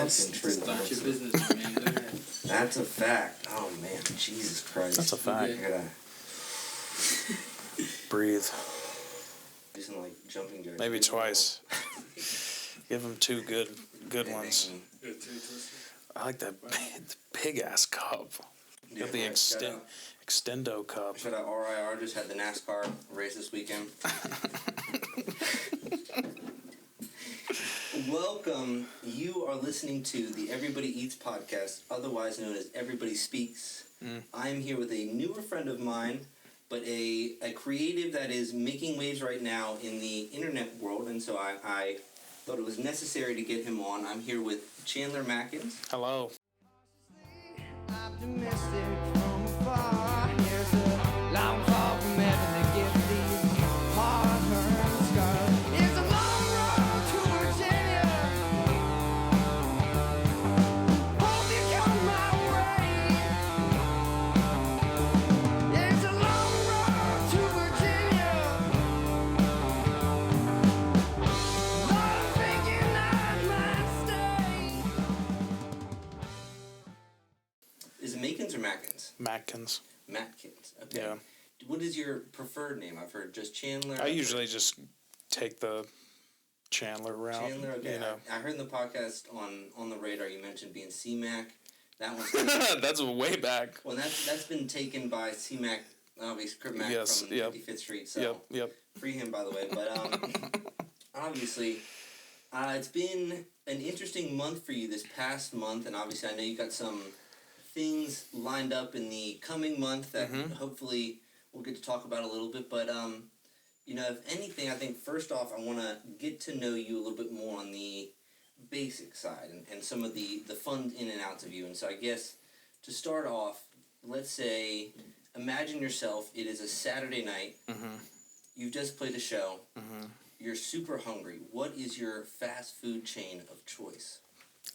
fucking true. Start your business, man. Go ahead. That's a fact. Oh man, Jesus Christ. That's a fact. I gotta breathe. do some like jumping jacks. Maybe twice. Give them two good ones. I like that big ass cup. Dude, Got the Extendo cup. Shout out RIR, just had the NASCAR race this weekend. Welcome. You are listening to the Everybody Eats podcast, otherwise known as Everybody Speaks. I am here with a newer friend of mine, but a creative that is making waves right now in the internet world, and so I thought it was necessary to get him on. I'm here with Chandler Matkins. Hello. Optimistic from afar. Here's a long call from heaven to give these hard-earned scars. It's a long road to Virginia. Hope you come my way. It's a long road to Virginia. Lord, I'm thinking I might stay. Is it Makins or Matkins? Matkins. Matkins. Okay. Yeah. What is your preferred name? I've heard just Chandler. I usually just take the Chandler route. Chandler. Okay. You know. I heard in the podcast on the radar you mentioned being C-Mac. That one's That's way back. well, that's been taken by C-Mac, obviously Crip Mac Yes, from yep. 55th Street. So Yep. free him, by the way. But obviously, it's been an interesting month for you this past month, and obviously I know you got some things lined up in the coming month that hopefully we'll get to talk about a little bit. But if anything, I think first off I want to get to know you a little bit more on the basic side and some of the fun in and outs of you. And so I guess to start off, let's say, imagine yourself, it is a Saturday night, you've just played a show, you're super hungry. What is your fast food chain of choice?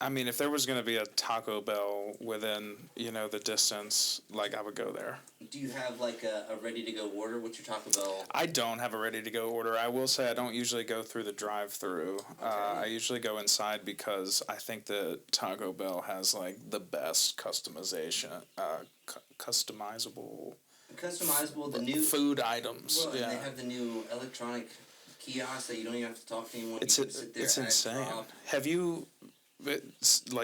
I mean, if there was going to be a Taco Bell within, the distance, I would go there. Do you have a ready-to-go order? What's your Taco Bell? I don't have a ready-to-go order. I will say I don't usually go through the drive-through. Okay. I usually go inside because I think the Taco Bell has, the best customization, customizable, the new food items. Well, yeah. and they have the new electronic kiosk that you don't even have to talk to anyone. It's you can sit there it's and insane. drop. Have you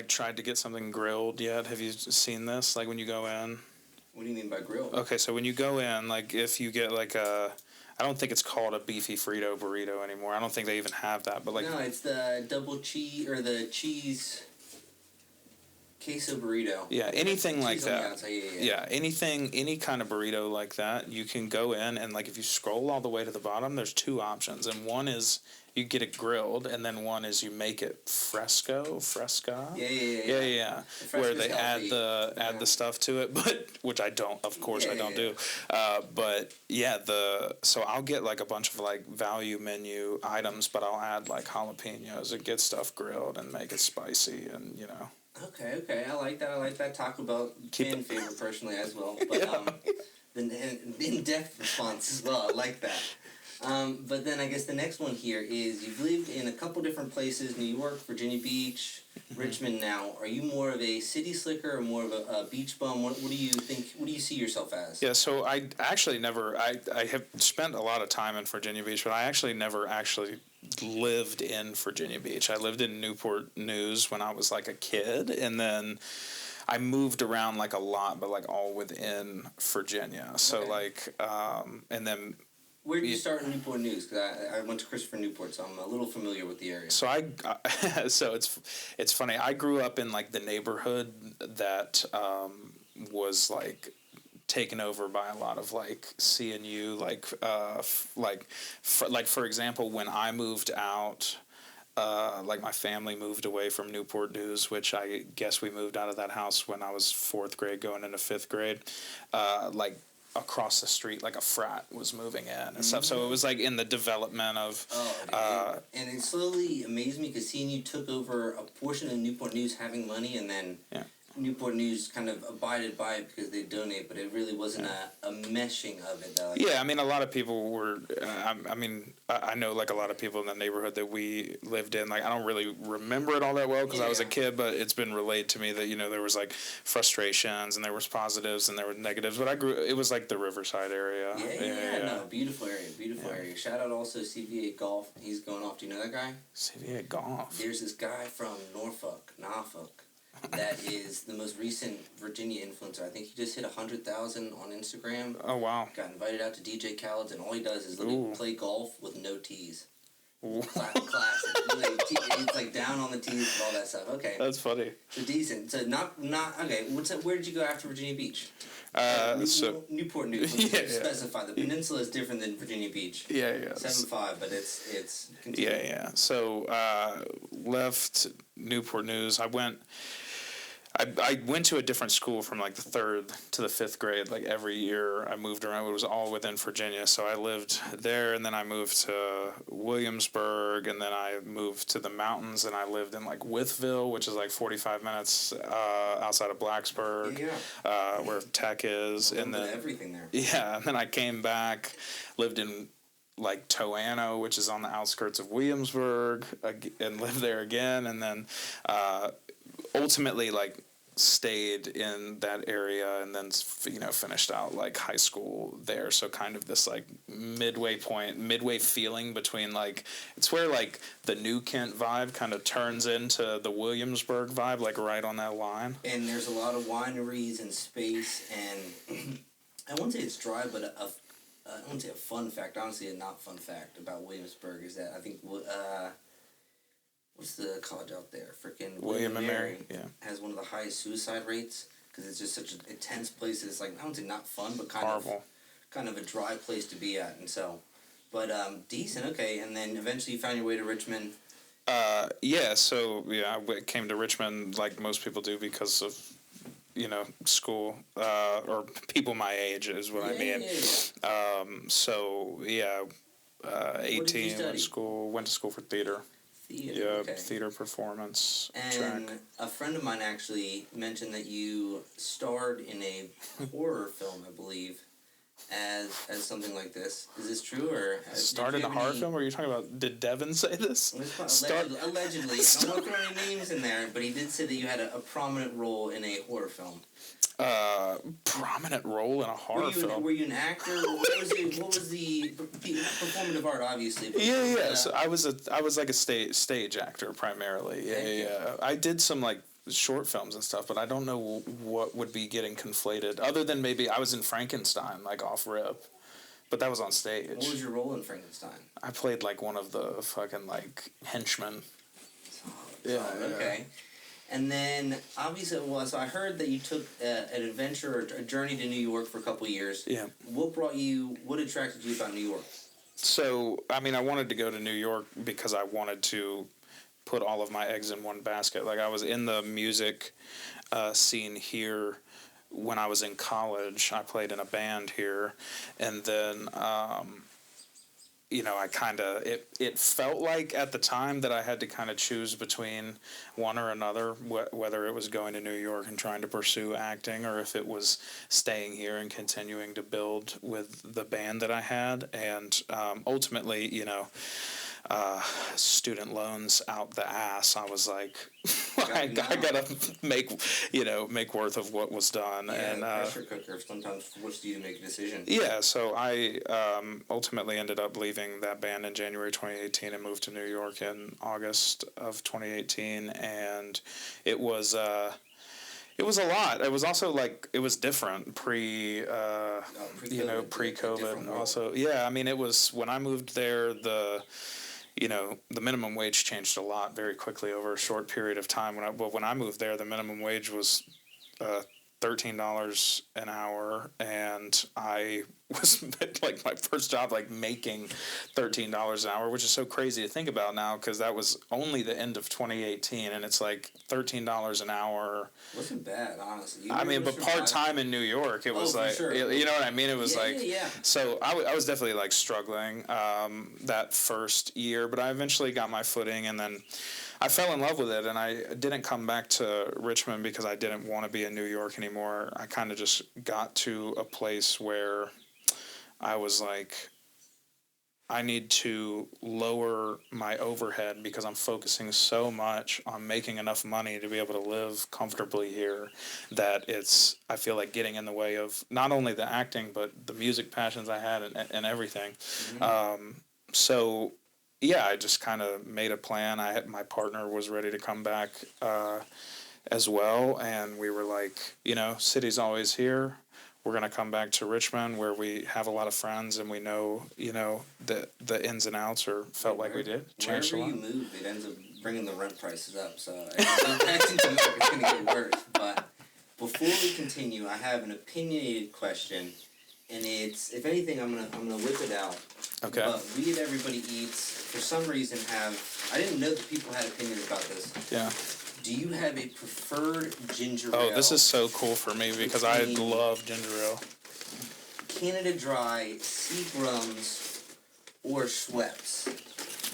tried to get something grilled yet? Have you seen this? When you go in? What do you mean by grilled? Okay, so when you go in, if you get I don't think it's called a beefy Frito burrito anymore. I don't think they even have that. But no, it's the double cheese or the cheese queso burrito. Yeah, anything like that. Yeah. Any kind of burrito like that, you can go in and if you scroll all the way to the bottom, there's two options, and one is you get it grilled, and then one is you make it fresca. Yeah. Where they add the stuff to it, but which I don't, of course, I don't do. But yeah, so I'll get a bunch of value menu items, but I'll add jalapenos and get stuff grilled and make it spicy, and Okay, I like that. Taco Bell fan favorite personally as well, but the in-depth response as well. I like that. But then I guess the next one here is you've lived in a couple different places: New York, Virginia Beach, Richmond. Now, are you more of a city slicker or more of a beach bum? What do you think? What do you see yourself as? Yeah, so I actually never. I have spent a lot of time in Virginia Beach, but I actually never lived in Virginia Beach. I lived in Newport News when I was a kid, and then I moved around a lot, but all within Virginia. So okay. And then. Where did you start in Newport News? Because I went to Christopher Newport, so I'm a little familiar with the area. So so it's funny. I grew up in the neighborhood that was taken over by a lot of CNU, for example, when I moved out. My family moved away from Newport News, which I guess we moved out of that house when I was 4th grade going into 5th grade. Across the street, a frat was moving in and stuff. So it was in the development of. And it slowly amazed me because CNU took over a portion of Newport News having money, and then Newport News kind of abided by it because they donate, but it really wasn't a meshing of it. Though. Yeah, I mean, a lot of people were. I know like a lot of people in the neighborhood that we lived in. Like, I don't really remember it all that well because I was a kid, but it's been relayed to me that there was like frustrations and there was positives and there were negatives. But it was like the Riverside area. Yeah. No, beautiful area. Shout out also CVA Golf. He's going off. Do you know that guy? CVA Golf. There's this guy from Norfolk. That is the most recent Virginia influencer. I think he just hit 100,000 on Instagram. Oh, wow. Got invited out to DJ Khaled's, and all he does is literally play golf with no tees. Classic. It's like down on the tees and all that stuff. Okay. That's funny. So decent. So not okay. Where did you go after Virginia Beach? Newport News. Specify the peninsula is different than Virginia Beach. 7-5, but it's. Continuing. Yeah. So left Newport News. I went to a different school from like the 3rd to the 5th grade. Like every year I moved around. It was all within Virginia. So I lived there, and then I moved to Williamsburg, and then I moved to the mountains, and I lived in like Wytheville, which is like 45 minutes outside of Blacksburg, where Tech is. And then everything there. Yeah, and then I came back, lived in like Toano, which is on the outskirts of Williamsburg, and lived there again, and then ultimately like stayed in that area, and then finished out like high school there. So kind of this like midway feeling between like it's where like the New Kent vibe kind of turns into the Williamsburg vibe, like right on that line. And there's a lot of wineries and space, and I won't say it's dry, but I won't say a fun fact. Honestly, a not fun fact about Williamsburg is that I think what's the college out there? Freaking William and Mary. Yeah, has one of the highest suicide rates because it's just such an intense place. It's like I don't say not fun, but kind of a dry place to be at, and so, but decent. Okay, and then eventually you found your way to Richmond. I came to Richmond like most people do because of school or people my age is what I mean. 18 went to school for theater. Theater performance. And track. A friend of mine actually mentioned that you starred in a horror film, I believe, as something like this. Is this true, or started a horror film? Or are you talking about? Did Devin say this? Allegedly, I don't want to throw any names in there, but he did say that you had a prominent role in a horror film. Prominent role in a horror film. Were you an actor? What was the performative art? Obviously. So I was like a stage actor primarily. Yeah. I did some like short films and stuff, but I don't know what would be getting conflated. Other than maybe I was in Frankenstein, like off rip, but that was on stage. What was your role in Frankenstein? I played like one of the fucking like henchmen. Okay. And then, obviously, so I heard that you took an adventure or a journey to New York for a couple of years. Yeah. What attracted you about New York? So, I mean, I wanted to go to New York because I wanted to put all of my eggs in one basket. Like, I was in the music scene here when I was in college. I played in a band here. And then, I kind of, it felt like at the time that I had to kind of choose between one or another, whether it was going to New York and trying to pursue acting or if it was staying here and continuing to build with the band that I had. And ultimately, student loans out the ass. I was like, I gotta make worth of what was done. Yeah, and pressure cooker sometimes forced you to make a decision. Yeah, so I ultimately ended up leaving that band in January 2018 and moved to New York in August of 2018, and it was a lot. It was also like it was different pre-COVID. Also, yeah, I mean, it was when I moved there. The minimum wage changed a lot very quickly over a short period of time. When I moved there, the minimum wage was $13 an hour, and I was like my first job, like making $13 an hour, which is so crazy to think about now because that was only the end of 2018, and it's like $13 an hour. Wasn't bad, honestly. I mean, but part time in New York, it was like, sure. you know what I mean? It was Yeah. So I was definitely like struggling that first year, but I eventually got my footing, and then I fell in love with it, and I didn't come back to Richmond because I didn't want to be in New York anymore. I kind of just got to a place where I was like, I need to lower my overhead because I'm focusing so much on making enough money to be able to live comfortably here that I feel like getting in the way of not only the acting, but the music passions I had and everything. Mm-hmm. So yeah, I just kind of made a plan. My partner was ready to come back as well, and we were like, city's always here. We're gonna come back to Richmond, where we have a lot of friends, and we know, the ins and outs, or felt like we did. Wherever you move, it ends up bringing the rent prices up. So if you go back to New York, it's gonna get worse. But before we continue, I have an opinionated question, and it's, if anything, I'm gonna whip it out. Okay. But we at Everybody Eats, for some reason, I didn't know that people had opinions about this. Yeah. Do you have a preferred ginger ale? Oh, this is so cool for me because I love ginger ale. Canada Dry, Seagram's, or Schweppes.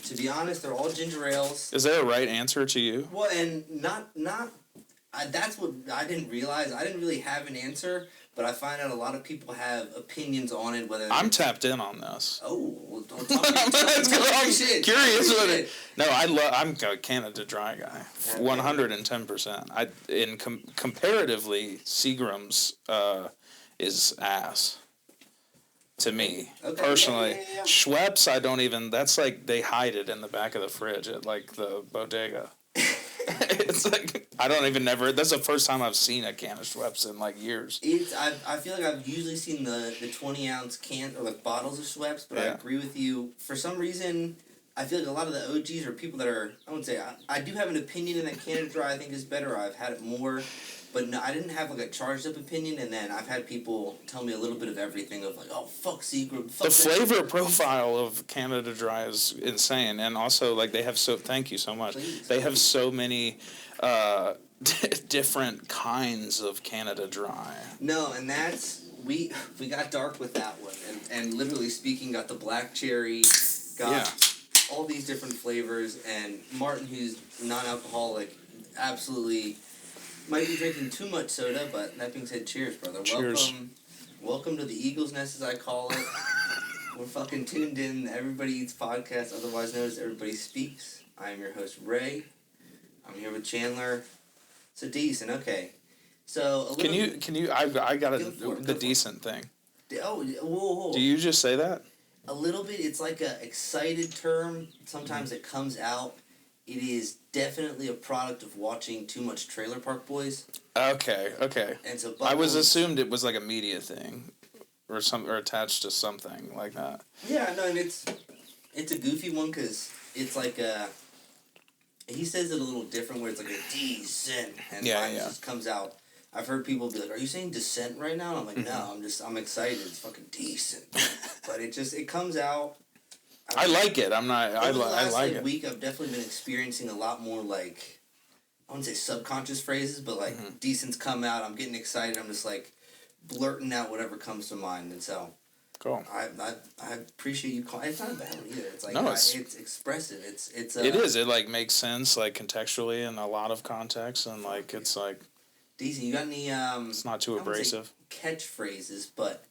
To be honest, they're all ginger ales. Is there a right answer to you? Well, and that's what I didn't realize. I didn't really have an answer, but I find out a lot of people have opinions on it. Whether I'm tapped in on this. Oh, well, don't tell me. I'm curious what it. No, I'm a Canada Dry guy, 110%. Comparatively, Seagram's is ass to me personally. Yeah. Schweppes, I don't even. That's like they hide it in the back of the fridge at like the bodega. It's like I don't even that's the first time I've seen a can of Schweppes in like years. I feel like I've usually seen the 20-ounce can or like bottles of Schweppes, but I agree with you. For some reason, I feel like a lot of the OGs are people that are, I wouldn't say, I do have an opinion in that Canada Dry I think is better. I've had it more, but no, I didn't have like a charged up opinion, and then I've had people tell me a little bit of everything of like, oh, fuck Seagram. The flavor profile of Canada Dry is insane, and also like they have thank you so much. Please. They have so many different kinds of Canada Dry. No, and that's, we got dark with that one, and literally speaking, got the black cherry, got all these different flavors, and Martin, who's non-alcoholic, absolutely might be drinking too much soda, but that being said, cheers, brother. Cheers. Welcome to the Eagle's Nest, as I call it. We're fucking tuned in. Everybody Eats podcast, otherwise known as Everybody Speaks. I am your host, Ray. I'm here with Chandler. So decent, okay. So a little. Can you? I got the decent thing. Oh, whoa. Do you just say that? A little bit. It's like a excited term. Sometimes it comes out. It is definitely a product of watching too much Trailer Park Boys. Okay. And so I was assumed it was like a media thing, or attached to something like that. Yeah, no, and it's a goofy one because it's like a. He says it a little different, where it's like a decent, and mine just comes out. I've heard people be like, "Are you saying descent right now?" And I'm like, "No, I'm excited. It's fucking decent." But it comes out. I like it. I'm not. I like it. Week, I've definitely been experiencing a lot more like, I wouldn't say subconscious phrases, but like decents come out. I'm getting excited. I'm just like blurting out whatever comes to mind, and so. Cool. I appreciate you calling. It's not a bad one either. It's like it's expressive. It is. It like makes sense like contextually in a lot of contexts, and like it's like. Decent. You got any? It's not too abrasive. Catchphrases, but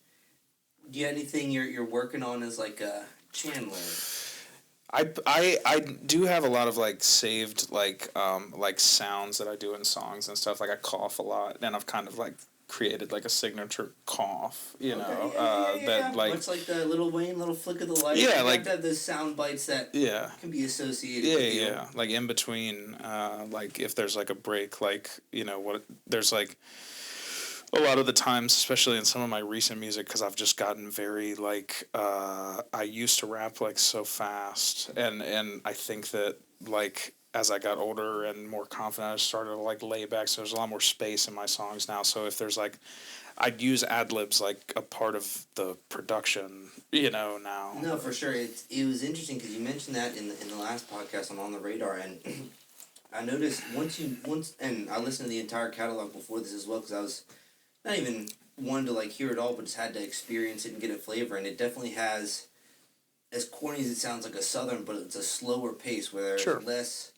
do you have anything you're working on as like Chandler? I do have a lot of like saved like sounds that I do in songs and stuff. Like I cough a lot, and I've kind of like created like a signature cough, that like much like the Lil Wayne little flick of the light. Yeah, you like have to have those sound bites that can be associated. Yeah, like in between, like if there's like a break, like there's like a lot of the times, especially in some of my recent music, because I've just gotten very like I used to rap like so fast, and I think that like. As I got older and more confident, I started to like lay back. So there's a lot more space in my songs now. So if there's like I'd use ad-libs like a part of the production, now. No, for sure. It was interesting because you mentioned that in the last podcast on the Radar, and I noticed and I listened to the entire catalog before this as well because I was not even wanted to like hear it all, but just had to experience it and get a flavor, and it definitely has, as corny as it sounds, like a Southern, but it's a slower pace where there's less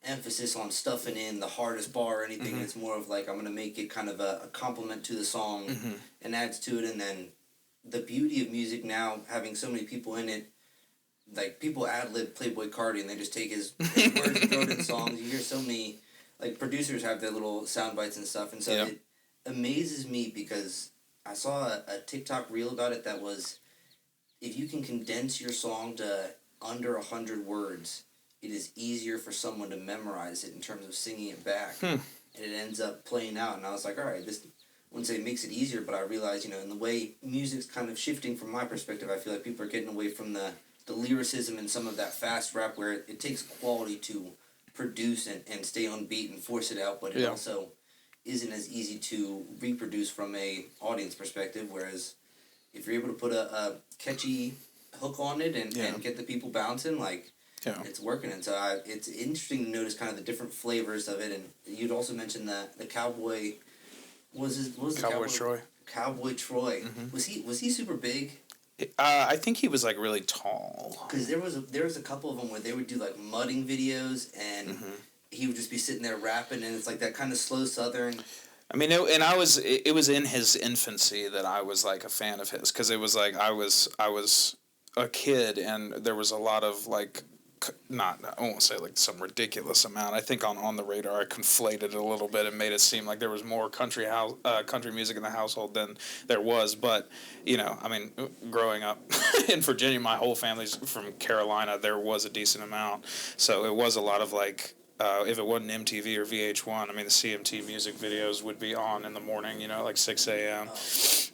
emphasis on stuffing in the hardest bar or anything. It's more of like, I'm going to make it kind of a compliment to the song and adds to it. And then the beauty of music now, having so many people in it, like people ad-lib Playboy Cardi and they just take his words and throw it in songs. You hear so many, like producers have their little sound bites and stuff. And so it amazes me because I saw a TikTok reel about it that was, if you can condense your song to under 100 words, it is easier for someone to memorize it in terms of singing it back. And it ends up playing out. And I was like, all right, this, I wouldn't say it makes it easier, but I realized, in the way music's kind of shifting from my perspective, I feel like people are getting away from the lyricism and some of that fast rap where it takes quality to produce and stay on beat and force it out, but it also isn't as easy to reproduce from a audience perspective, whereas if you're able to put a catchy hook on it and get the people bouncing, like, it's working. And so it's interesting to notice kind of the different flavors of it. And you'd also mentioned the cowboy. What was the Cowboy Troy? Cowboy Troy. Was he super big? I think he was like really tall. Because there was a couple of them where they would do like mudding videos and he would just be sitting there rapping, and it's like that kind of slow Southern. I mean, it was in his infancy that I was like a fan of his, because it was like I was a kid and there was a lot of like. I won't say like some ridiculous amount. I think on the Radar I conflated it a little bit and made it seem like there was more country music in the household than there was. But I mean, growing up in Virginia, my whole family's from Carolina. There was a decent amount, so it was a lot of like. If it wasn't MTV or VH1, I mean, the CMT music videos would be on in the morning, like 6 a.m.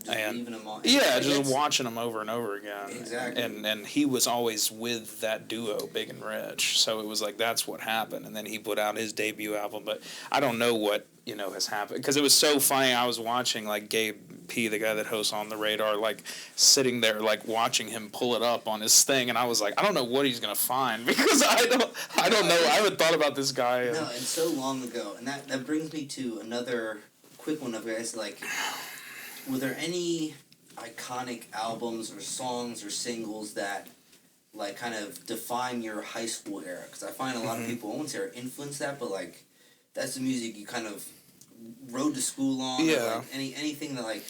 And leaving them on. Just watching them over and over again. Exactly. And he was always with that duo, Big and Rich. So it was like, that's what happened. And then he put out his debut album. But I don't know what, has happened. Because it was so funny. I was watching, like, Gabe P., the guy that hosts On the Radar, like, sitting there, like, watching him pull it up on his thing. And I was like, I don't know what he's going to find. Because I don't know. I haven't thought about this guy. No, and so long ago. And that brings me to another quick one of guys, like, were there any iconic albums or songs or singles that, like, kind of define your high school era? Because I find a lot of people, I won't say are influenced that, but, like, that's the music you kind of rode to school on. Yeah. Or, like, anything that, like,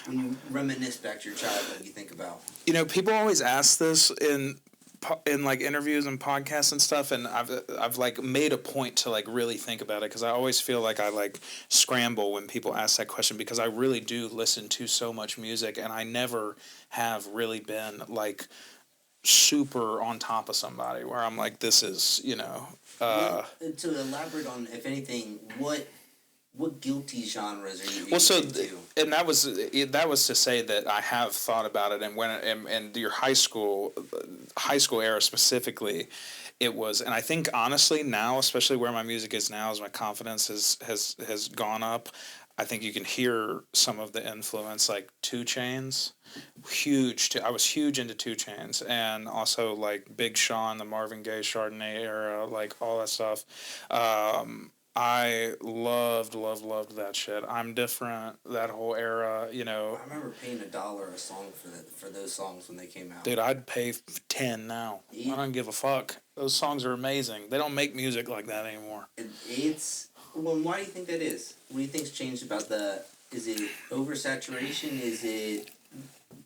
when you reminisce back to your childhood, you think about. People always ask this in like interviews and podcasts and stuff, and I've like made a point to like really think about it, because I always feel like I like scramble when people ask that question, because I really do listen to so much music, and I never have really been like super on top of somebody where I'm like, this is to elaborate on, if anything, what guilty genres are you into? And that was to say that I have thought about it, and when and your high school era specifically, it was, and I think honestly now, especially where my music is now, as my confidence has gone up, I think you can hear some of the influence, like 2 Chainz. I was huge into 2 Chainz, and also like Big Sean, the Marvin Gaye Chardonnay era, like all that stuff. I loved that shit. I'm Different, that whole era, I remember paying $1 a song for those songs when they came out. Dude, I'd pay 10 now. Yeah. I don't give a fuck. Those songs are amazing. They don't make music like that anymore. Well, why do you think that is? What do you think's changed about is it oversaturation? Is it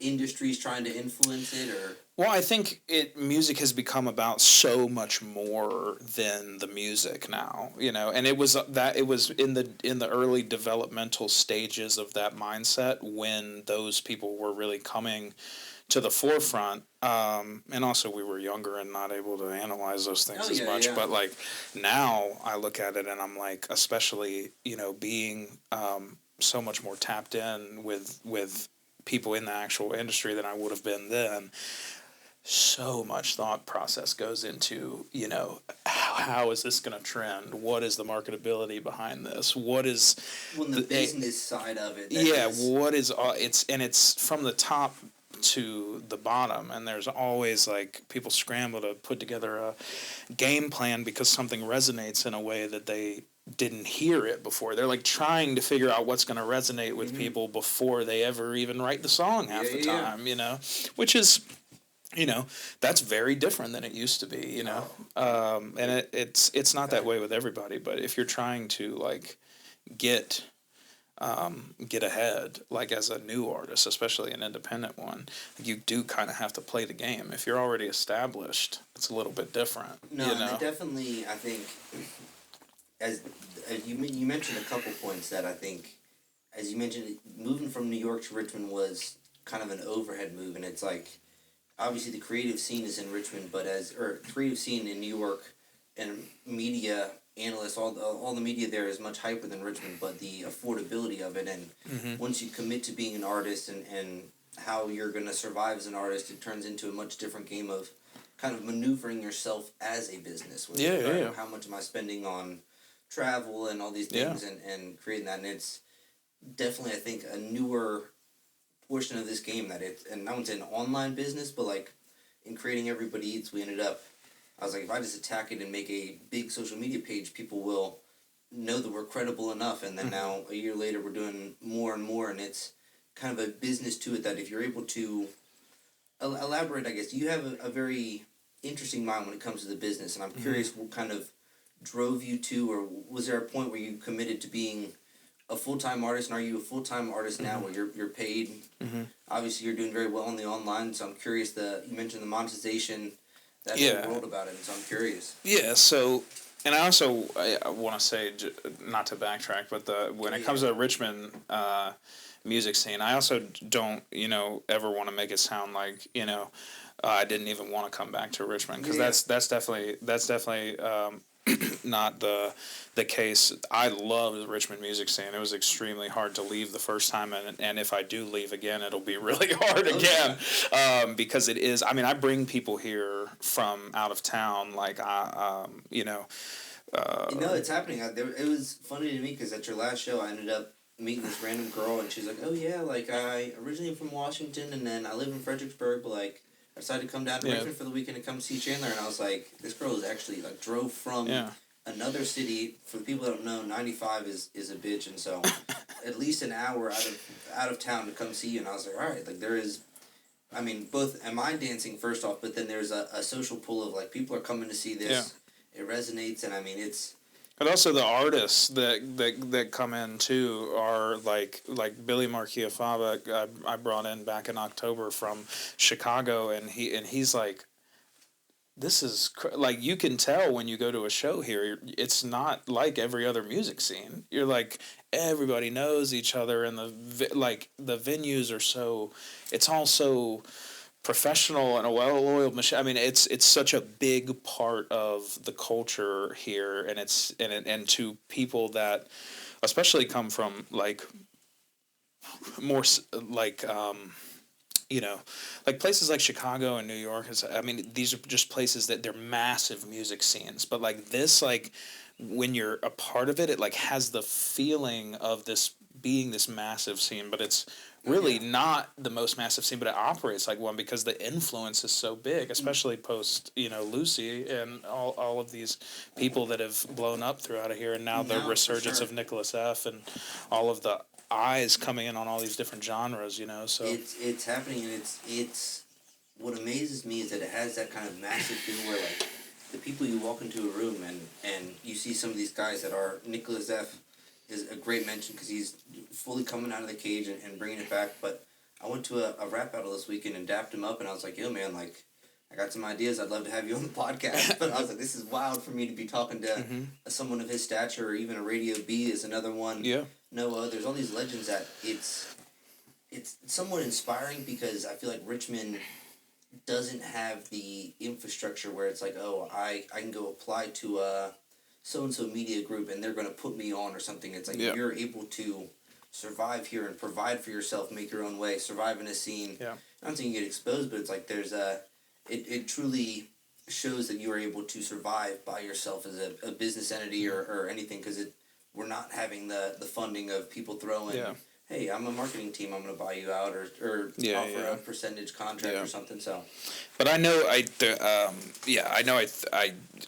industries trying to influence it, or? Well, I think music has become about so much more than the music now, and it was in the early developmental stages of that mindset when those people were really coming to the forefront, and also we were younger and not able to analyze those things as much. Yeah. But like now, I look at it and I'm like, especially being so much more tapped in with people in the actual industry than I would have been then. so much thought process goes into, how is this going to trend? What is the marketability behind this? What is the business side of it? What is it's from the top to the bottom, and there's always like people scramble to put together a game plan because something resonates in a way that they didn't hear it before. They're like trying to figure out what's going to resonate with people before they ever even write the song half the time, which is, that's very different than it used to be, and it's not that way with everybody, but if you're trying to like get ahead, like as a new artist, especially an independent one, you do kind of have to play the game. If you're already established, it's a little bit different. No, and definitely, I think, as you mentioned a couple points that I think, as you mentioned, moving from New York to Richmond was kind of an overhead move, and it's like, obviously the creative scene is in Richmond, but creative scene in New York and media analysts, all the media there is much hyper than Richmond, but the affordability of it, and once you commit to being an artist and how you're going to survive as an artist, it turns into a much different game of kind of maneuvering yourself as a business. How much am I spending on travel and all these things and creating that, and it's definitely, I think, a newer portion of this game that and I wouldn't say an online business, but like in creating Everybody Eats, I was like, if I just attack it and make a big social media page, people will know that we're credible enough. And then now, a year later, we're doing more and more, and it's kind of a business to it that if you're able to elaborate, I guess, you have a very interesting mind when it comes to the business, and I'm curious what kind of drove you to, or was there a point where you committed to being a full-time artist, and are you a full-time artist now where you're paid? Obviously, you're doing very well on the online, so I'm curious, you mentioned the monetization, that whole world about it, and so I'm curious. Yeah, so, and I also I want to say, not to backtrack, but when it comes to Richmond music scene, I also don't, ever want to make it sound like, I didn't even want to come back to Richmond, because that's definitely not the case. I love the Richmond music scene. It was extremely hard to leave the first time, and if I do leave again, it'll be really hard again, because it is. I mean, I bring people here from out of town, like it's happening. It was funny to me because at your last show, I ended up meeting this random girl, and she's like, "Oh yeah, like I originally from Washington, and then I live in Fredericksburg, but like I decided to come down to Richmond for the weekend to come see Chandler." And I was like, "This girl is actually like drove from another city." For the people that don't know, 95 is a bitch, and so at least an hour out of town to come see you. And I was like, all right, like there is. I mean, both am I dancing first off, but then there's a social pull of like people are coming to see this. It resonates, and I mean it's. But also the artists that come in too are like Billy Marchiafava. I brought in back in October from Chicago, and he's like, this is like, you can tell when you go to a show here, it's not like every other music scene. You're like, everybody knows each other, and the venues are so, it's all so professional and a well-oiled machine. I mean, it's such a big part of the culture here, and and to people that especially come from like more like like places like Chicago and New York. I mean, these are just places that they're massive music scenes, but like this, like when you're a part of it, it like has the feeling of this being this massive scene, but it's really not the most massive scene, but it operates like one because the influence is so big, especially post, Lucy and all of these people that have blown up throughout here, and now the resurgence of Nicholas F. and all of the eyes coming in on all these different genres, so it's happening, and it's what amazes me is that it has that kind of massive thing where like the people, you walk into a room and you see some of these guys that are Nicholas F. is a great mention because he's fully coming out of the cage and bringing it back. But I went to a rap battle this weekend and dapped him up, and I was like, yo, man, like, I got some ideas. I'd love to have you on the podcast. But I was like, this is wild for me to be talking to someone of his stature, or even a Radio B is another one. Yeah. Noah, there's all these legends that it's somewhat inspiring because I feel like Richmond doesn't have the infrastructure where it's like, oh, I can go apply to a so-and-so media group and they're going to put me on or something. It's like you're able to survive here and provide for yourself, make your own way, survive in a scene. Yeah. I'm not saying you get exposed, but it's like there's it truly shows that you are able to survive by yourself as a business entity or anything, because we're not having the funding of people throwing, hey, I'm a marketing team, I'm going to buy you out, or offer a percentage contract or something. So, but I know I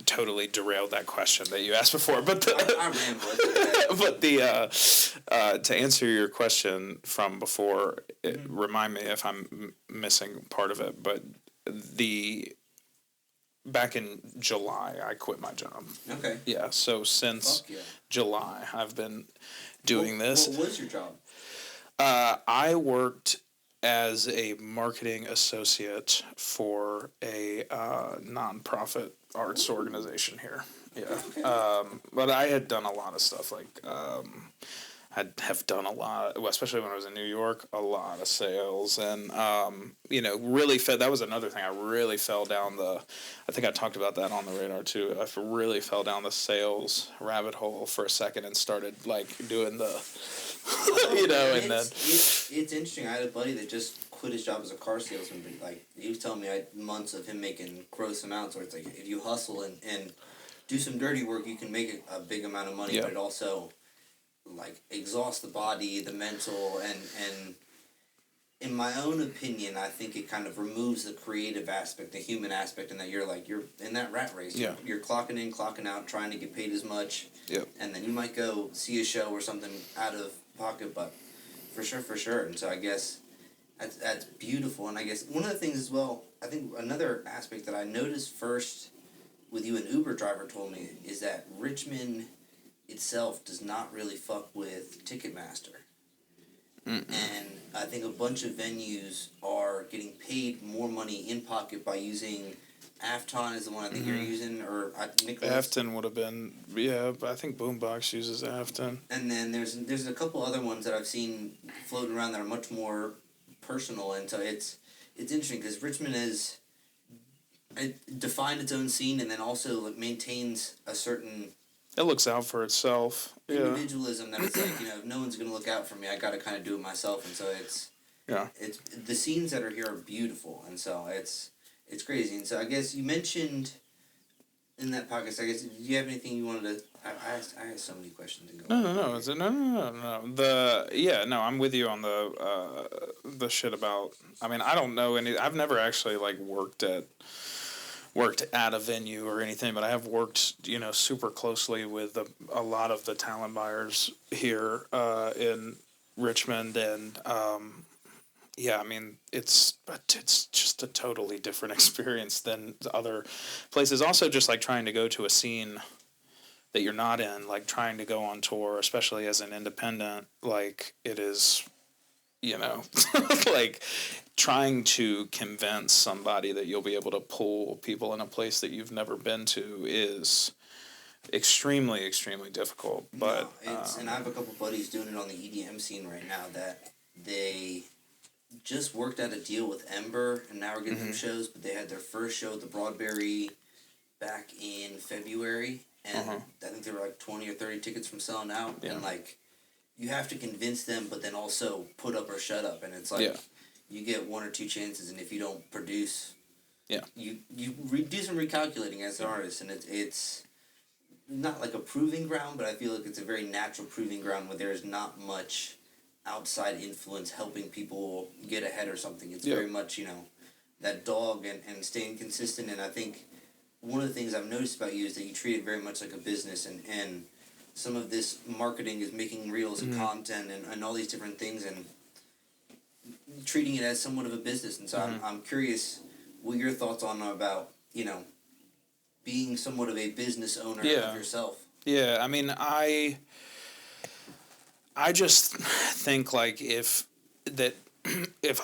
totally derailed that question that you asked before. But I rambled. but to answer your question from before, remind me if I'm missing part of it. But back in July, I quit my job. Okay. Yeah. So since July, I've been doing this. What was your job? I worked as a marketing associate for a nonprofit arts organization here. Yeah. Okay. But I had done a lot of stuff, like I have done a lot, especially when I was in New York, a lot of sales, and really that was another thing. I really fell down I think I talked about that on the radar too. I really fell down the sales rabbit hole for a second and started like doing the, and then it's interesting. I had a buddy that just quit his job as a car salesman, but like he was telling me I had months of him making gross amounts. Where it's like if you hustle and do some dirty work, you can make a big amount of money, but it also like exhaust the body, the mental, and in my own opinion, I think it kind of removes the creative aspect, the human aspect, and that you're in that rat race. Yeah. You're clocking in, clocking out, trying to get paid as much. Yep. And then you might go see a show or something out of pocket, but for sure. And so I guess that's beautiful. And I guess one of the things as well, I think another aspect that I noticed first with you, an Uber driver told me, is that Richmond itself does not really fuck with Ticketmaster. And I think a bunch of venues are getting paid more money in pocket by using Afton is the one I think you're using, or Nicholas. Afton would have been, but I think Boombox uses Afton. And then there's a couple other ones that I've seen floating around that are much more personal, and so it's interesting because Richmond has defined its own scene and then also maintains a certain. It looks out for itself. Individualism that it's like, if no one's gonna look out for me, I gotta kind of do it myself, and so it's the scenes that are here are beautiful, and so it's crazy. And so I guess you mentioned in that podcast, I guess, do you have anything you wanted to? I asked so many questions. No. I'm with you on the shit about. I mean, I don't know any. I've never actually worked at a venue or anything, but I have worked, super closely with a lot of the talent buyers here in Richmond, and I mean, it's just a totally different experience than other places. Also, just trying to go to a scene that you're not in, trying to go on tour, especially as an independent, it is, trying to convince somebody that you'll be able to pull people in a place that you've never been to is extremely, extremely difficult. But and I have a couple buddies doing it on the EDM scene right now that they just worked out a deal with Ember, and now we're getting some shows, but they had their first show at the Broadberry back in February, and I think there were 20 or 30 tickets from selling out, and you have to convince them, but then also put up or shut up, and it's you get one or two chances, and if you don't produce, you do some recalculating as an artist, and it's not like a proving ground, but I feel like it's a very natural proving ground where there's not much outside influence helping people get ahead or something. It's very much, that dog and staying consistent, and I think one of the things I've noticed about you is that you treat it very much like a business, and some of this marketing is making reels and content and all these different things, and treating it as somewhat of a business. And so I'm curious what your thoughts on about, being somewhat of a business owner of yourself. Yeah, I mean, I just think if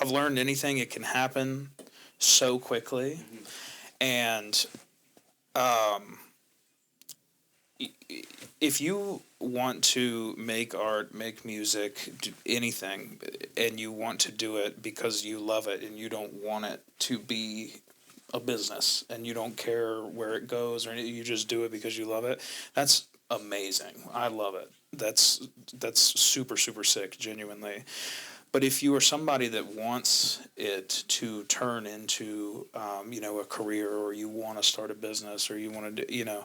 I've learned anything, it can happen so quickly, and if you want to make art, make music, do anything, and you want to do it because you love it and you don't want it to be a business and you don't care where it goes, or you just do it because you love it, that's amazing. I love it. That's super, super sick, genuinely. But if you are somebody that wants it to turn into, a career, or you want to start a business, or you want to do,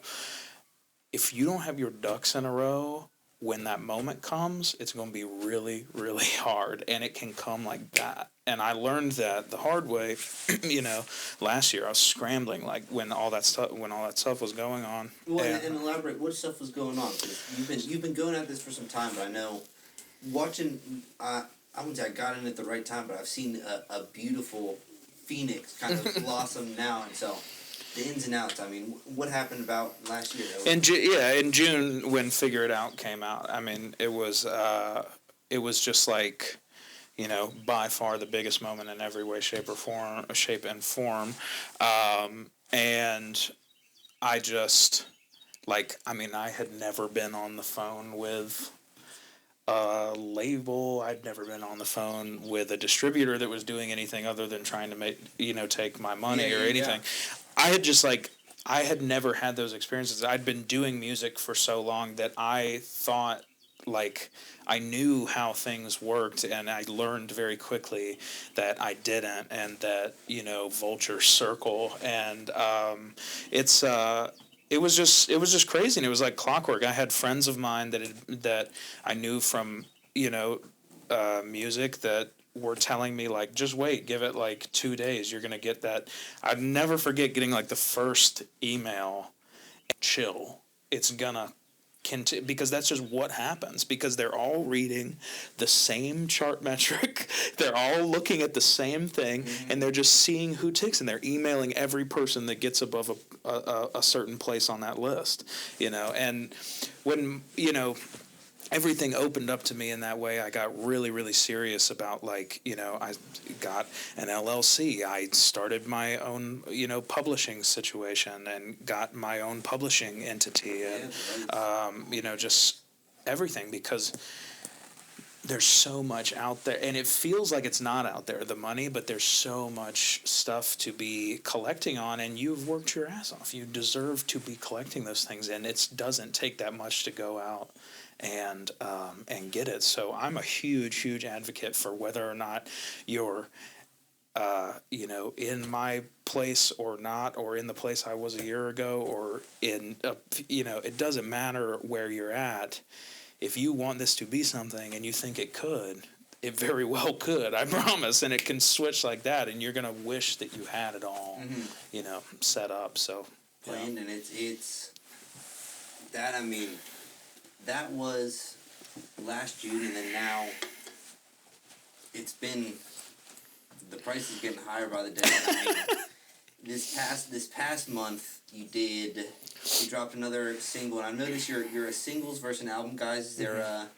if you don't have your ducks in a row, when that moment comes, it's going to be really, really hard, and it can come like that. And I learned that the hard way, last year. I was scrambling, like when all that stuff was going on. Well, and elaborate, what stuff was going on? Because you've been going at this for some time, but I know watching. I wouldn't say I got in at the right time, but I've seen a beautiful phoenix kind of blossom now, and so. The ins and outs. I mean, what happened about last year? In June when Figure It Out came out, I mean, it was just like, by far the biggest moment in every way, shape and form, and I just I had never been on the phone with a label. I'd never been on the phone with a distributor that was doing anything other than trying to make take my money or anything. Yeah. I had never had those experiences. I'd been doing music for so long that I thought I knew how things worked, and I learned very quickly that I didn't, and that vulture circle, and it was just crazy, and it was like clockwork. I had friends of mine that I knew from music that were telling me just wait, give it 2 days, you're gonna get that. I'd never forget getting the first email. Chill, it's gonna because that's just what happens, because they're all reading the same chart metric, they're all looking at the same thing, and they're just seeing who ticks, and they're emailing every person that gets above a certain place on that list, and when everything opened up to me in that way, I got really, really serious about I got an LLC. I started my own, publishing situation, and got my own publishing entity, and, just everything, because there's so much out there, and it feels like it's not out there, the money, but there's so much stuff to be collecting on, and you've worked your ass off. You deserve to be collecting those things, and it doesn't take that much to go out and get it. So I'm a huge advocate for whether or not you're in my place or not, or in the place I was a year ago, or in it doesn't matter where you're at. If you want this to be something and you think it could, it very well could, I promise, and it can switch like that, and you're gonna wish that you had it all set up. So planned, and it's that, I mean, that was last June, and then now it's been, the price is getting higher by the day. I mean, this past month you dropped another single, and I've noticed you're a singles versus an album guys. Is there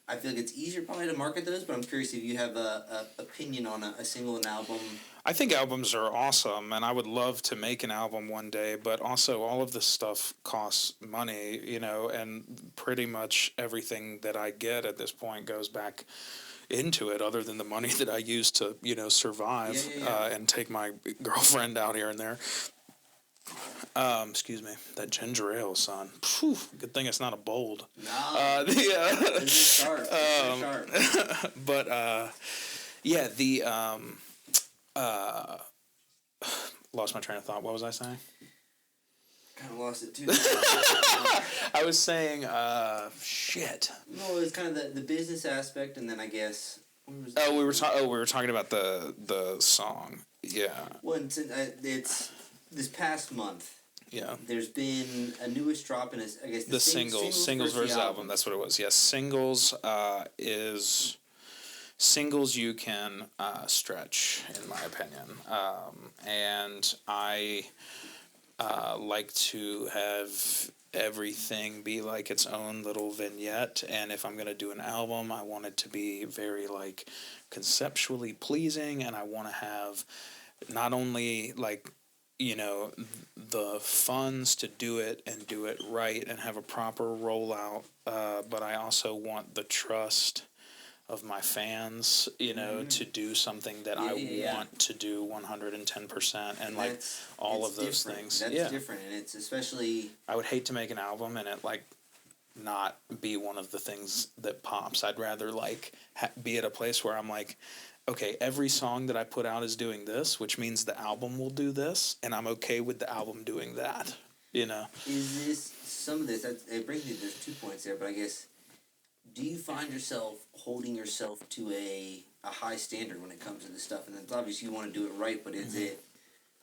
I feel like it's easier probably to market those, but I'm curious if you have a opinion on a single and album. I think albums are awesome, and I would love to make an album one day, but also all of this stuff costs money, and pretty much everything that I get at this point goes back into it, other than the money that I use to, survive and take my girlfriend out here and there. Excuse me, that ginger ale, son. Whew, good thing it's not a bold. No, it's sharp. But lost my train of thought. What was I saying? Kind of lost it too. I was saying, shit. No, it's kind of the business aspect, and then I guess. We were talking about the song. Yeah. Well, it's this past month. Yeah. There's been a newest drop in I guess the singles versus album. That's what it was. Yes, singles is. Singles you can stretch, in my opinion, and I like to have everything be like its own little vignette, and if I'm going to do an album, I want it to be very conceptually pleasing, and I want to have not only the funds to do it and do it right and have a proper rollout, but I also want the trust of my fans, to do something that I want to do 110%, and all of those things. That's different, and it's especially. I would hate to make an album and it not be one of the things that pops. I'd rather like be at a place where I'm like, okay, every song that I put out is doing this, which means the album will do this, and I'm okay with the album doing that. You know, Is this some of this? It brings me. There's 2 points there, but I guess, do you find yourself holding yourself to a high standard when it comes to this stuff? And it's obvious you want to do it right, but is it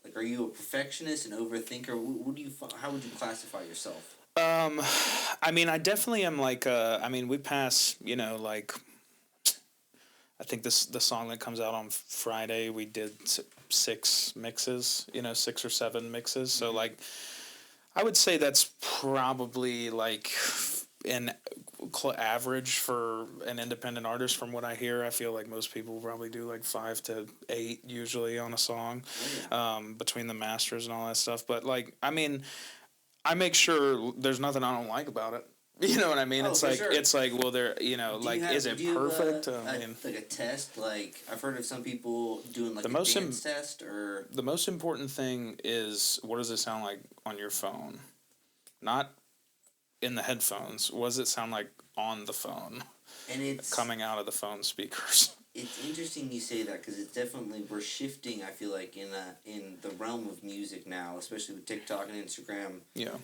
like, are you a perfectionist, an overthinker? What do you? How would you classify yourself? I mean, I definitely am like. I mean, we pass. You know, like. I think the song that comes out on Friday, we did 6 mixes. You know, 6 or 7 mixes. So like, I would say that's probably like an average for an independent artist. From what I hear, I feel like most people probably do like 5 to 8 usually on a song, between the masters and all that stuff. But like, I mean, I make sure there's nothing I don't like about it. You know what I mean? Oh, it's for like sure. it's like, well, there, you know, Do like, you have, is it do you, perfect? I mean, like a test? Like, I've heard of some people doing like The a most dance test, or the most important thing is, what does it sound like on your phone? Not in the headphones. What does it sound like on the phone? and it's Coming out of the phone speakers. It's interesting you say that, because it's definitely, we're shifting. I feel like in the realm of music now, especially with TikTok and Instagram, Yeah.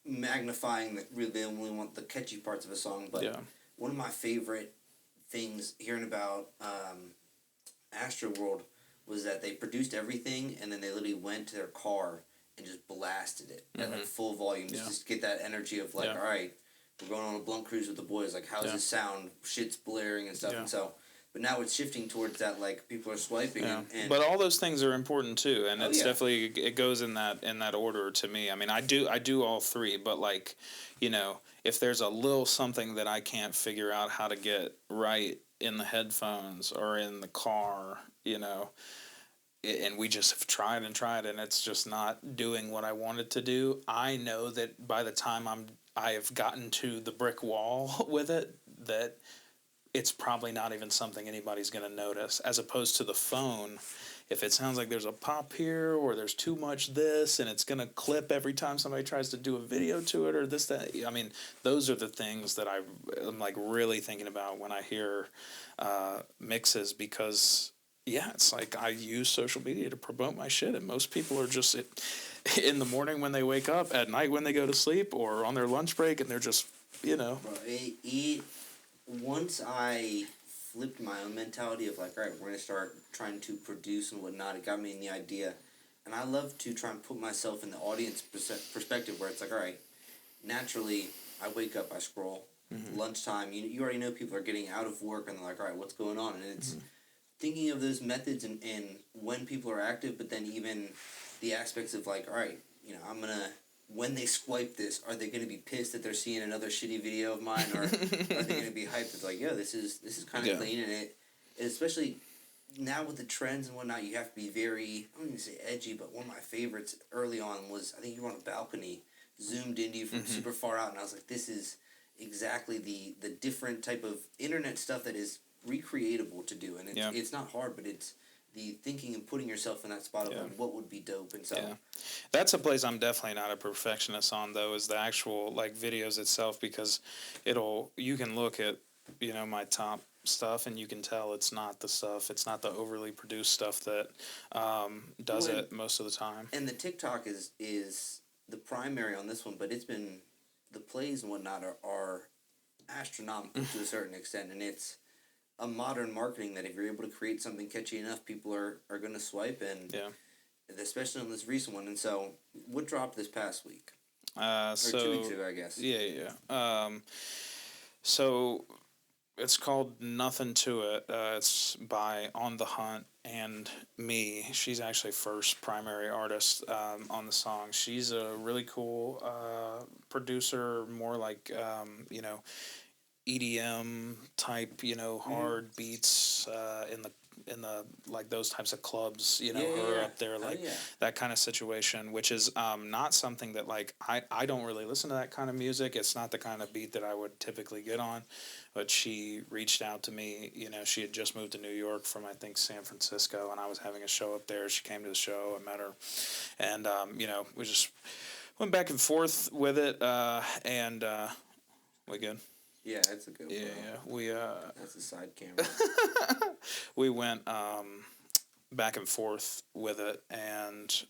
magnifying the really, they only want the catchy parts of a song. But Yeah. one of my favorite things hearing about Astroworld was that they produced everything, and then they literally went to their car and just blasted it at like full volume, just to get that energy of like, all right, we're going on a blunt cruise with the boys. Like, how's this sound? Shit's blaring and stuff, and so. But now it's shifting towards that, like, people are swiping. Yeah. And But all those things are important too, and it's yeah. definitely, it goes in that order to me. I mean, I do all 3, but like, you know, if there's a little something that I can't figure out how to get right in the headphones or in the car, you know, and we just have tried and it's just not doing what I want it to do, I know that by the time I have gotten to the brick wall with it, that it's probably not even something anybody's going to notice, as opposed to the phone. If it sounds like there's a pop here, or there's too much this, and it's going to clip every time somebody tries to do a video to it, or this, that. I mean, those are the things that I'm like really thinking about when I hear mixes, because yeah, it's like I use social media to promote my shit, and most people are just in the morning when they wake up, at night when they go to sleep, or on their lunch break, and they're just, you know. Bro, once I flipped my own mentality of like, all right, we're going to start trying to produce and whatnot, it got me in the idea. And I love to try and put myself in the audience perspective, where it's like, all right, naturally, I wake up, I scroll. Lunchtime, you already know people are getting out of work, and they're like, all right, what's going on? And it's thinking of those methods and when people are active, but then even the aspects of like, all right, you know, I'm going to, when they swipe this, are they going to be pissed that they're seeing another shitty video of mine, or are they going to be hyped? It's like, yo, this is kind of clean, and especially now with the trends and whatnot, you have to be very, I don't even say edgy, but one of my favorites early on was, I think you were on a balcony, zoomed into you from super far out, and I was like, this is exactly the different type of internet stuff that is recreatable to do, and it's not hard, but it's the thinking and putting yourself in that spot of like, what would be dope, and so that's a place I'm definitely not a perfectionist on, though, is the actual like videos itself, because you can look at, you know, my top stuff, and you can tell it's not the overly produced stuff that does it most of the time. And the TikTok is the primary on this one, but it's been, the plays and whatnot are astronomical to a certain extent, and it's a modern marketing that if you're able to create something catchy enough, people are going to swipe, and especially on this recent one. And so, what dropped this past week? Or 2 weeks ago, I guess. Yeah. So it's called Nothing to It. It's by On the Hunt and me. She's actually first primary artist on the song. She's a really cool producer, more like, you know, EDM type, you know, hard beats in the like those types of clubs, you know, her up there, like that kind of situation, which is not something that like I don't really listen to that kind of music. It's not the kind of beat that I would typically get on, but she reached out to me. You know, she had just moved to New York from, I think, San Francisco, and I was having a show up there. She came to the show. I met her, and you know, we just went back and forth with it, and We good? Yeah, it's a good Yeah, one. yeah. We That's a side camera. we went back and forth with it, and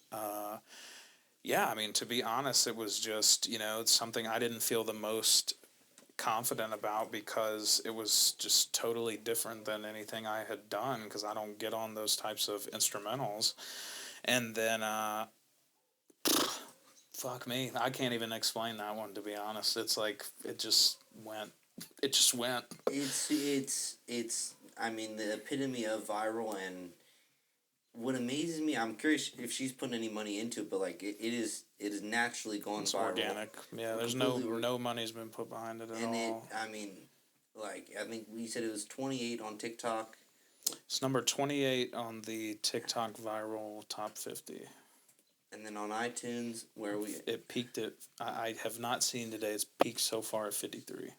yeah, I mean, to be honest, it was just, it's something I didn't feel the most confident about because it was just totally different than anything I had done, because I don't get on those types of instrumentals. And then fuck me, I can't even explain that one, to be honest. It's like it just went. It's I mean, the epitome of viral. And what amazes me, I'm curious if she's putting any money into it, but like it is naturally gone It's viral. organic. Yeah, there's no money's been put behind it at And all. I mean, like, I think we said it was 28 on TikTok. It's number 28 on the TikTok viral top 50. And then on iTunes, where we... It peaked at... I have not seen today. It's peaked so far at 53.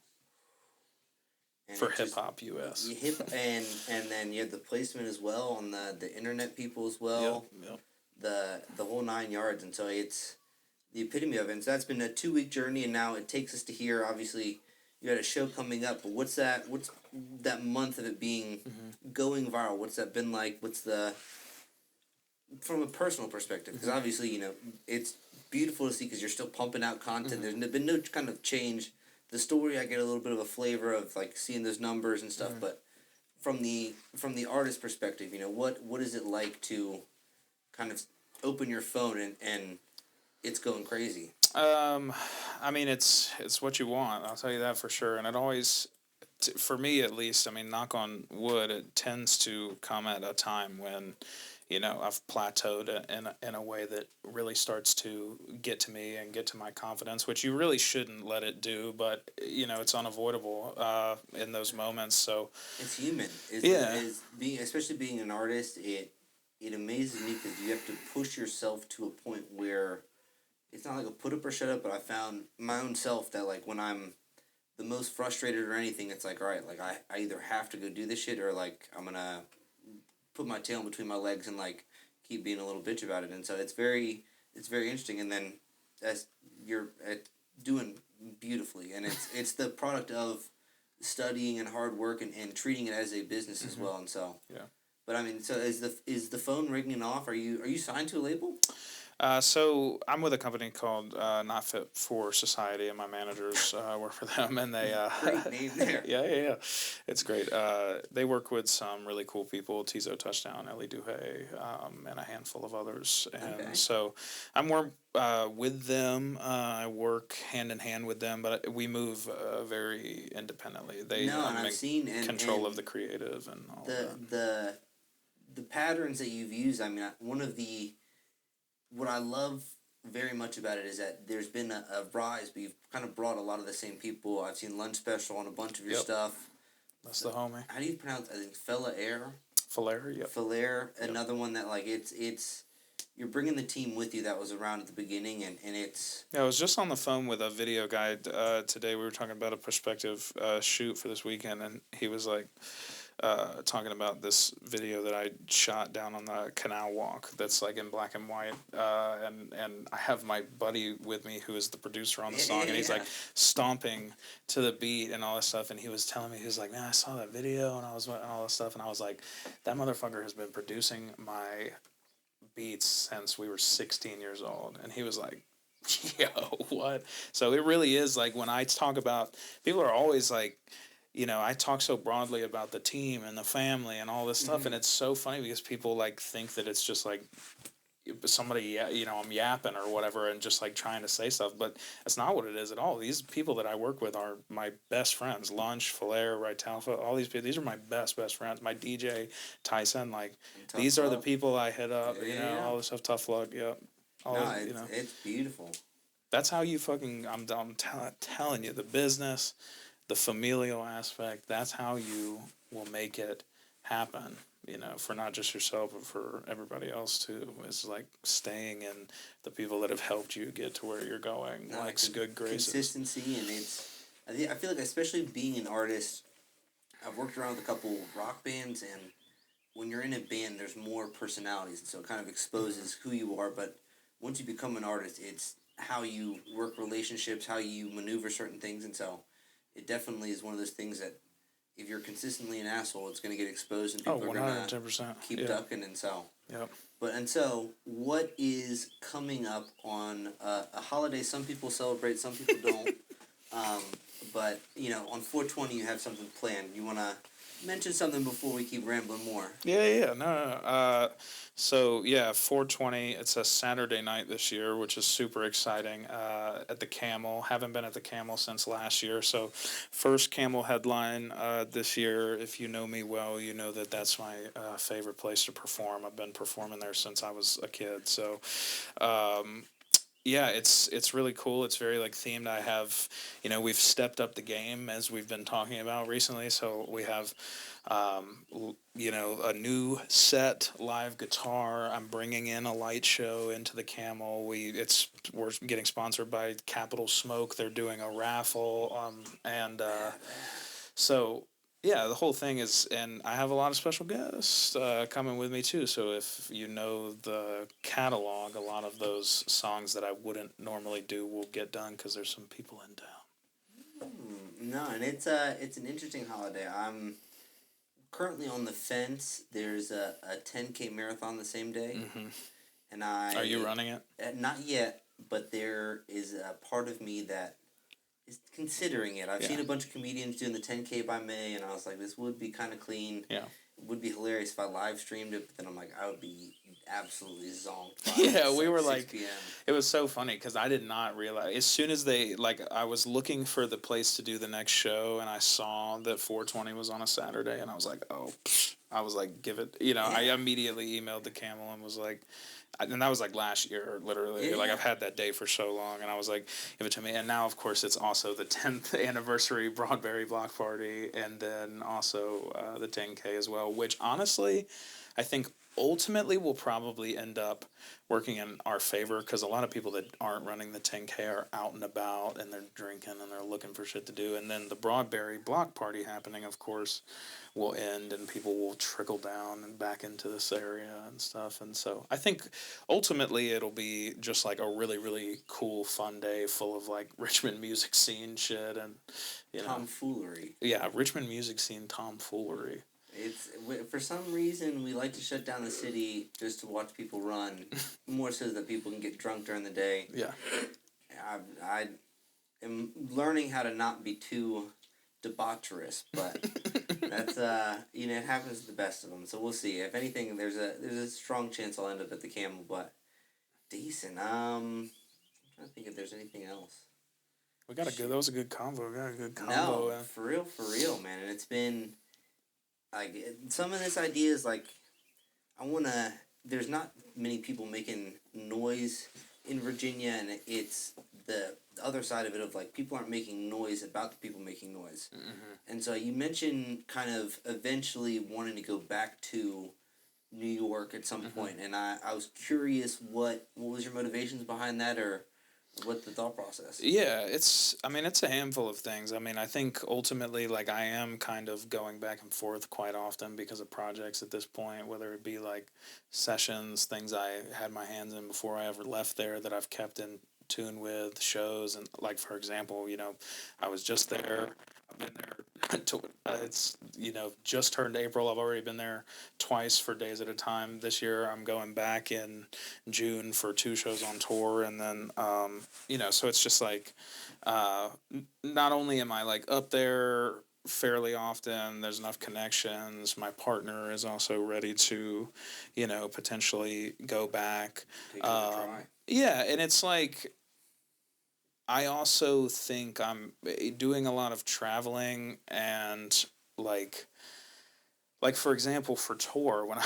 For hip-hop US. And then you have the placement as well on the internet people as well. Yep. The whole 9 yards. And so it's the epitome of it. And so that's been a 2-week journey, and now it takes us to here. Obviously, you had a show coming up, but what's that month of it being going viral? What's that been like? What's the... From a personal perspective, because obviously, it's beautiful to see because you're still pumping out content. There's been no kind of change. The story, I get a little bit of a flavor of like seeing those numbers and stuff, but from the artist perspective, what is it like to kind of open your phone and it's going crazy? I mean, it's what you want. I'll tell you that for sure. And it always, for me at least, I mean, knock on wood, it tends to come at a time when, I've plateaued in a way that really starts to get to me and get to my confidence, which you really shouldn't let it do, but, it's unavoidable in those moments, so... It's human. Especially being an artist, it amazes me because you have to push yourself to a point where it's not like a put up or shut up, but I found my own self that, like, when I'm the most frustrated or anything, it's like, all right, like, I either have to go do this shit or, like, I'm gonna put my tail in between my legs and like keep being a little bitch about it. And so it's very interesting. And then as you're doing beautifully, and it's the product of studying and hard work and treating it as a business as well. And so yeah. But I mean, so is the phone ringing off? Are you signed to a label? So I'm with a company called Not Fit for Society, and my managers work for them, and they Great name there. yeah, it's great. They work with some really cool people: Tizo Touchdown, Ellie Duhay, and a handful of others. And so I'm more with them. I work hand in hand with them, but we move very independently. They I've seen control of the creative and all that. The patterns that you've used. I mean, what I love very much about it is that there's been a rise, but you've kind of brought a lot of the same people. I've seen Lunch Special on a bunch of your stuff. That's the homie. How do you pronounce? I think Felair. Yep. Felair, another one that like it's you're bringing the team with you that was around at the beginning, and it's... Yeah, I was just on the phone with a video guy today. We were talking about a prospective shoot for this weekend, and he was like, talking about this video that I shot down on the canal walk that's like in black and white, and I have my buddy with me who is the producer on the song, and he's like stomping to the beat and all this stuff, and he was telling me, he was like, man, I saw that video and all this stuff, and I was like, that motherfucker has been producing my beats since we were 16 years old. And he was like, yo, what? So it really is like, when I talk about, people are always like, I talk so broadly about the team and the family and all this stuff, and it's so funny because people like think that it's just like somebody, I'm yapping or whatever and just like trying to say stuff, but that's not what it is at all. These people that I work with are my best friends. Lunch, Falair, Ritalfa, all these people, these are my best friends. My DJ, Tyson, like, these are the people I hit up, all this stuff, Tough Luck, it's beautiful. That's how you fucking, I'm telling you, the business, the familial aspect, that's how you will make it happen, for not just yourself, but for everybody else too. It's like staying in the people that have helped you get to where you're going, good graces. Consistency, and I feel like, especially being an artist, I've worked around with a couple rock bands, and when you're in a band, there's more personalities, and so it kind of exposes who you are, but once you become an artist, it's how you work relationships, how you maneuver certain things, and so it definitely is one of those things that if you're consistently an asshole, it's going to get exposed and Oh, people are going to 110%. keep ducking. And so, Yep. and so, what is coming up on a holiday? Some people celebrate, some people don't. But, on 420 you have something planned. You want to mention something before we keep rambling more? Yeah. No. So, 420, it's a Saturday night this year, which is super exciting, at the Camel. Haven't been at the Camel since last year. So, first Camel headline this year. If you know me well, you know that that's my favorite place to perform. I've been performing there since I was a kid. So, it's really cool. It's very themed. I have, we've stepped up the game as we've been talking about recently. So we have, a new set, live guitar. I'm bringing in a light show into the Camel. We're getting sponsored by Capital Smoke. They're doing a raffle, so. Yeah, the whole thing is, and I have a lot of special guests coming with me too. So if you know the catalog, a lot of those songs that I wouldn't normally do will get done because there's some people in town. No, and it's an interesting holiday. I'm currently on the fence. There's a 10K marathon the same day, and Are you running it? Not yet, but there is a part of me that is considering it. I've seen a bunch of comedians doing the 10K by May, and I was like, this would be kind of clean. Yeah. It would be hilarious if I live streamed it, but then I'm like, I would be absolutely zonked by We were 6 p.m. It was so funny because I did not realize, as soon as they, I was looking for the place to do the next show, and I saw that 420 was on a Saturday, and I was like, I was like, give it, I immediately emailed the Camel and was like, and that was last year, literally. I've had that day for so long, and I was like, give it to me. And now, of course, it's also the 10th anniversary Broadberry Block Party, and then also the 10K as well, which honestly, I think ultimately will probably end up working in our favor because a lot of people that aren't running the 10K are out and about and they're drinking and they're looking for shit to do. And then the Broadberry Block Party happening, of course, will end and people will trickle down and back into this area and stuff. And so I think ultimately it'll be just a really, really cool, fun day full of Richmond music scene shit and, tomfoolery. Yeah, Richmond music scene tomfoolery. It's for some reason we like to shut down the city just to watch people run, more so that people can get drunk during the day. Yeah, I am learning how to not be too debaucherous, but that's it happens to the best of them. So we'll see. If anything, there's a strong chance I'll end up at the Camel, but decent. I'm trying to think if there's anything else. That was a good combo. We got a good combo. No, for real, man, and it's been. Some of this idea is there's not many people making noise in Virginia, and it's the other side of it of people aren't making noise about the people making noise. And so you mentioned kind of eventually wanting to go back to New York at some point, and I was curious what was your motivations behind that, or what the thought process? Yeah, it's a handful of things. I think ultimately, I am kind of going back and forth quite often because of projects at this point, whether it be sessions, things I had my hands in before I ever left there that I've kept in tune with, shows, and for example, I was just there. I've been there. It's just turned April. I've already been there twice for days at a time. This year I'm going back in June for 2 shows on tour, and then so it's just not only am I up there fairly often, there's enough connections. My partner is also ready to potentially go back. Take it a try. Yeah, and it's I also think I'm doing a lot of traveling and for example, for tour, when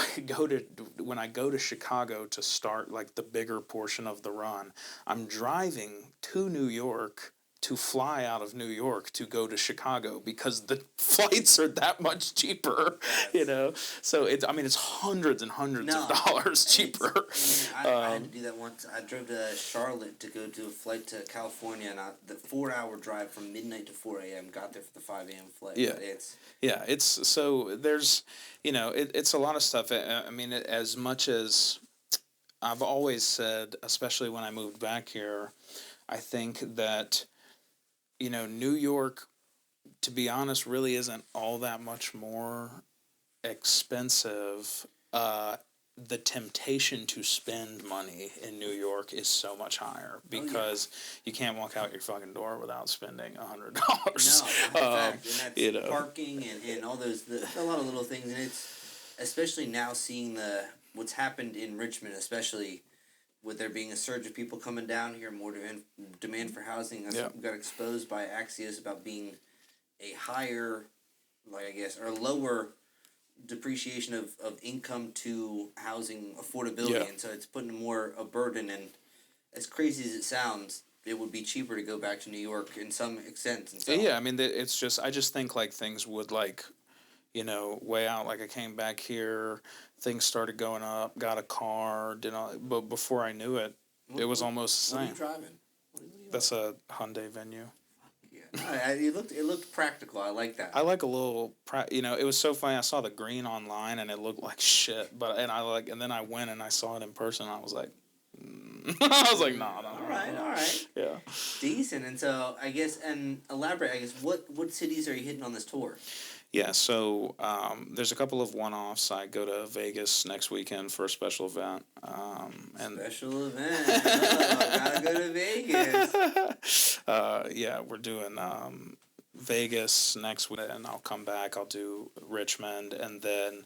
I go to Chicago to start the bigger portion of the run, I'm driving to New York to fly out of New York to go to Chicago because the flights are that much cheaper, So it's hundreds and hundreds of dollars cheaper. I had to do that once. I drove to Charlotte to go do a flight to California, and the 4-hour drive from midnight to 4 a.m. got there for the 5 a.m. flight. Yeah, it's so there's it's a lot of stuff. As much as I've always said, especially when I moved back here, I think that New York to be honest, really isn't all that much more expensive. The temptation to spend money in New York is so much higher because you can't walk out your fucking door without spending $100. No, in fact, and that's parking and all those a lot of little things, and it's especially now seeing what's happened in Richmond, especially with there being a surge of people coming down here, more demand for housing. Got exposed by Axios about being a higher, like I guess, or lower depreciation of income to housing affordability, and so it's putting more a burden. And as crazy as it sounds, it would be cheaper to go back to New York in some extent. And so, yeah, I mean, it's just I just think like things would like, way out. Like I came back here, things started going up, got a car, but before I knew it, it was almost the same. What are you driving? That's a Hyundai Venue. Yeah, it looked practical. I like that. I like a little, it was so funny. I saw the green online and it looked like shit, and then I went and I saw it in person. And I was like, I was like, nah. All right. Yeah. Decent. And so I guess, and elaborate. I guess what cities are you hitting on this tour? Yeah, so there's a couple of one-offs. I go to Vegas next weekend for a special event. Special event. Gotta go to Vegas. Yeah, we're doing Vegas next week, and I'll come back. I'll do Richmond, and then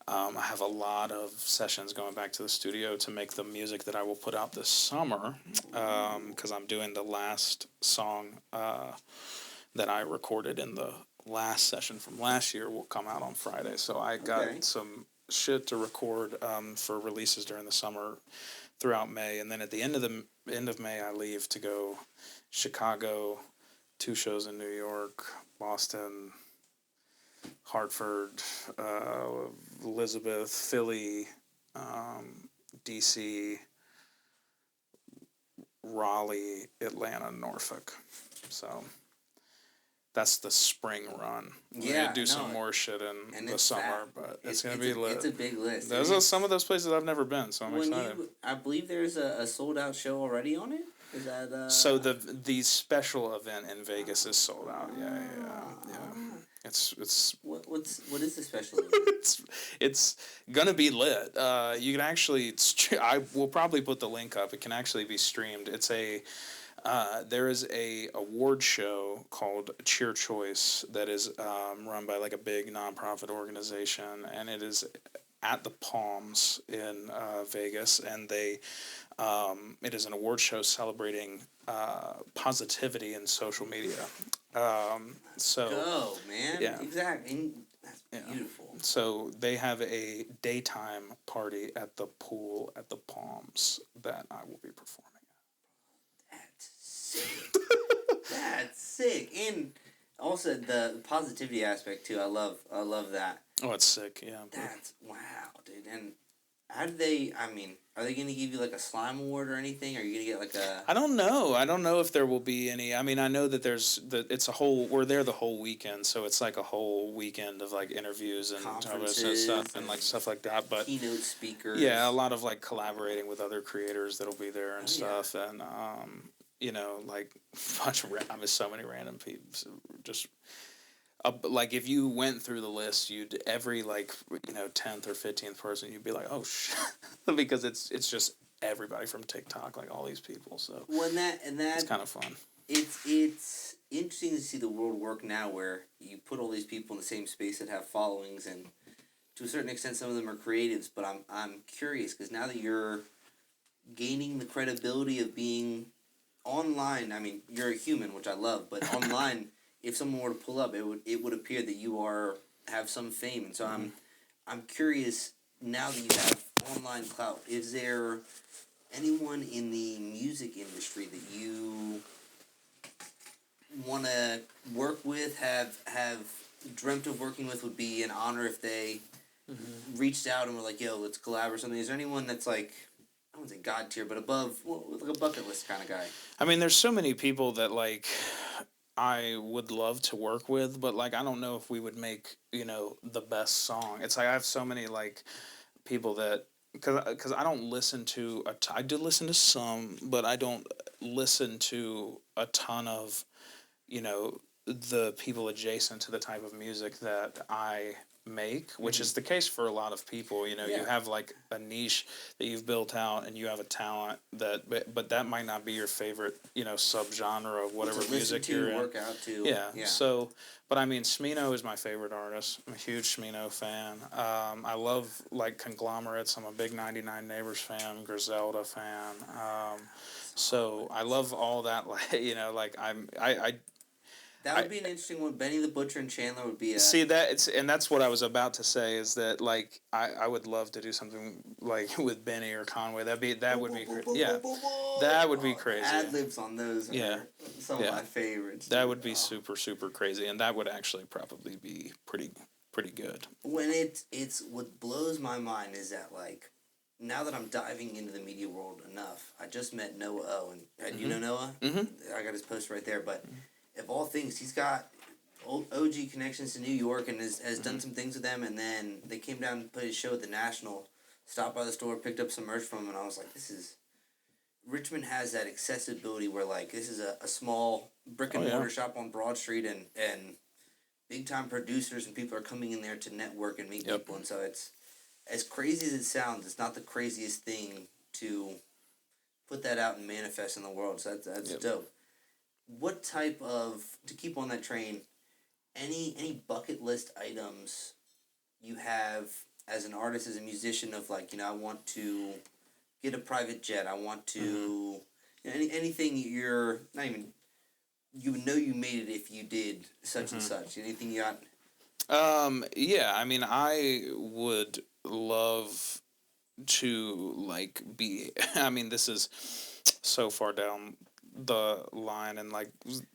I have a lot of sessions going back to the studio to make the music that I will put out this summer, because I'm doing the last song that I recorded in the last session from last year will come out on Friday. So I got some shit to record for releases during the summer throughout May, and then at the end of May I leave to go Chicago, 2 shows in New York, Boston, Hartford, Elizabeth, Philly, DC, Raleigh, Atlanta, Norfolk. So that's the spring run. We're gonna do some more shit in the summer, but it's gonna be lit. It's a big list. There's some of those places I've never been, so I'm excited. I believe there's a sold out show already on it. Is that So the special event in Vegas is sold out. Yeah. It's what is the special event? it's gonna be lit. You can actually I will probably put the link up. It can actually be streamed. It's there is a award show called Cheer Choice that is run by like a big nonprofit organization, and it is at the Palms in Vegas, and it is an award show celebrating positivity in social media. So go, man. Yeah. Exactly. That's beautiful. So they have a daytime party at the pool at the Palms that I will be performing. That's sick. That's sick. And also the positivity aspect too. I love that. Oh, it's sick, yeah. That's wow, dude. And how do they? I mean, are they going to give you like a slime award or anything? Are you going to get like a? I don't know. I don't know if there will be any. I mean, I know that it's a whole. We're there the whole weekend, so it's like a whole weekend of like interviews and conferences stuff and like stuff like that. But keynote speakers. Yeah, a lot of like collaborating with other creators that'll be there and stuff, and like a bunch of so many random people just. Like if you went through the list, you'd every 10th or 15th person, you'd be like, oh shit, because it's just everybody from TikTok, like all these people. So it's kind of fun. It's interesting to see the world work now, where you put all these people in the same space that have followings, and to a certain extent, some of them are creatives. But I'm curious because now that you're gaining the credibility of being online, I mean, you're a human, which I love, but online. If someone were to pull up, it would appear that you have some fame, and so I'm curious now that you have online clout. Is there anyone in the music industry that you want to work with? Have dreamt of working with? Would be an honor if they reached out and were like, "Yo, let's collab" or something. Is there anyone that's like, I wouldn't say God tier, but above, like a bucket list kind of guy? I mean, there's so many people that like. I would love to work with, but like I don't know if we would make the best song. It's like I have so many like people that because I don't listen to I do listen to some, but I don't listen to a ton of the people adjacent to the type of music that I make, which is the case for a lot of people. You know, you have like a niche that you've built out, and you have a talent that, but that might not be your favorite, you know, subgenre of whatever music you're in. Work out to. Yeah. So, but I mean, Smino is my favorite artist. I'm a huge Smino fan. I love like conglomerates. I'm a big 99 Neighbors fan, Griselda fan. So I love all that. Like, you know, like I That would be an interesting one. Benny the Butcher and Chandler would be a... See, that's what I was about to say, is that like I would love to do something like with Benny or Conway. That would be that would be crazy. Ad-libs on those are some of my favorites. That would be super crazy, and that would actually probably be pretty good. When it's what blows my mind is that, like, now that I'm diving into the media world enough, I just met Noah O, and you know Noah? Mm-hmm. I got his post right there, but of all things, he's got OG connections to New York and has done some things with them, and then they came down and put his show at the National, stopped by the store, picked up some merch from him, and I was like, Richmond has that accessibility where, like, this is a small brick-and-mortar shop on Broad Street, and big-time producers and people are coming in there to network and meet people, and so it's, as crazy as it sounds, it's not the craziest thing to put that out and manifest in the world, so that's dope. What type of, to keep on that train, any bucket list items you have as an artist, as a musician, of like, you know, I want to get a private jet, I want to, you know, anything you're, not even, you would know you made it if you did such and such, anything you got? Yeah, I mean, I would love to, like, be, I mean, this is so far down the line and, like,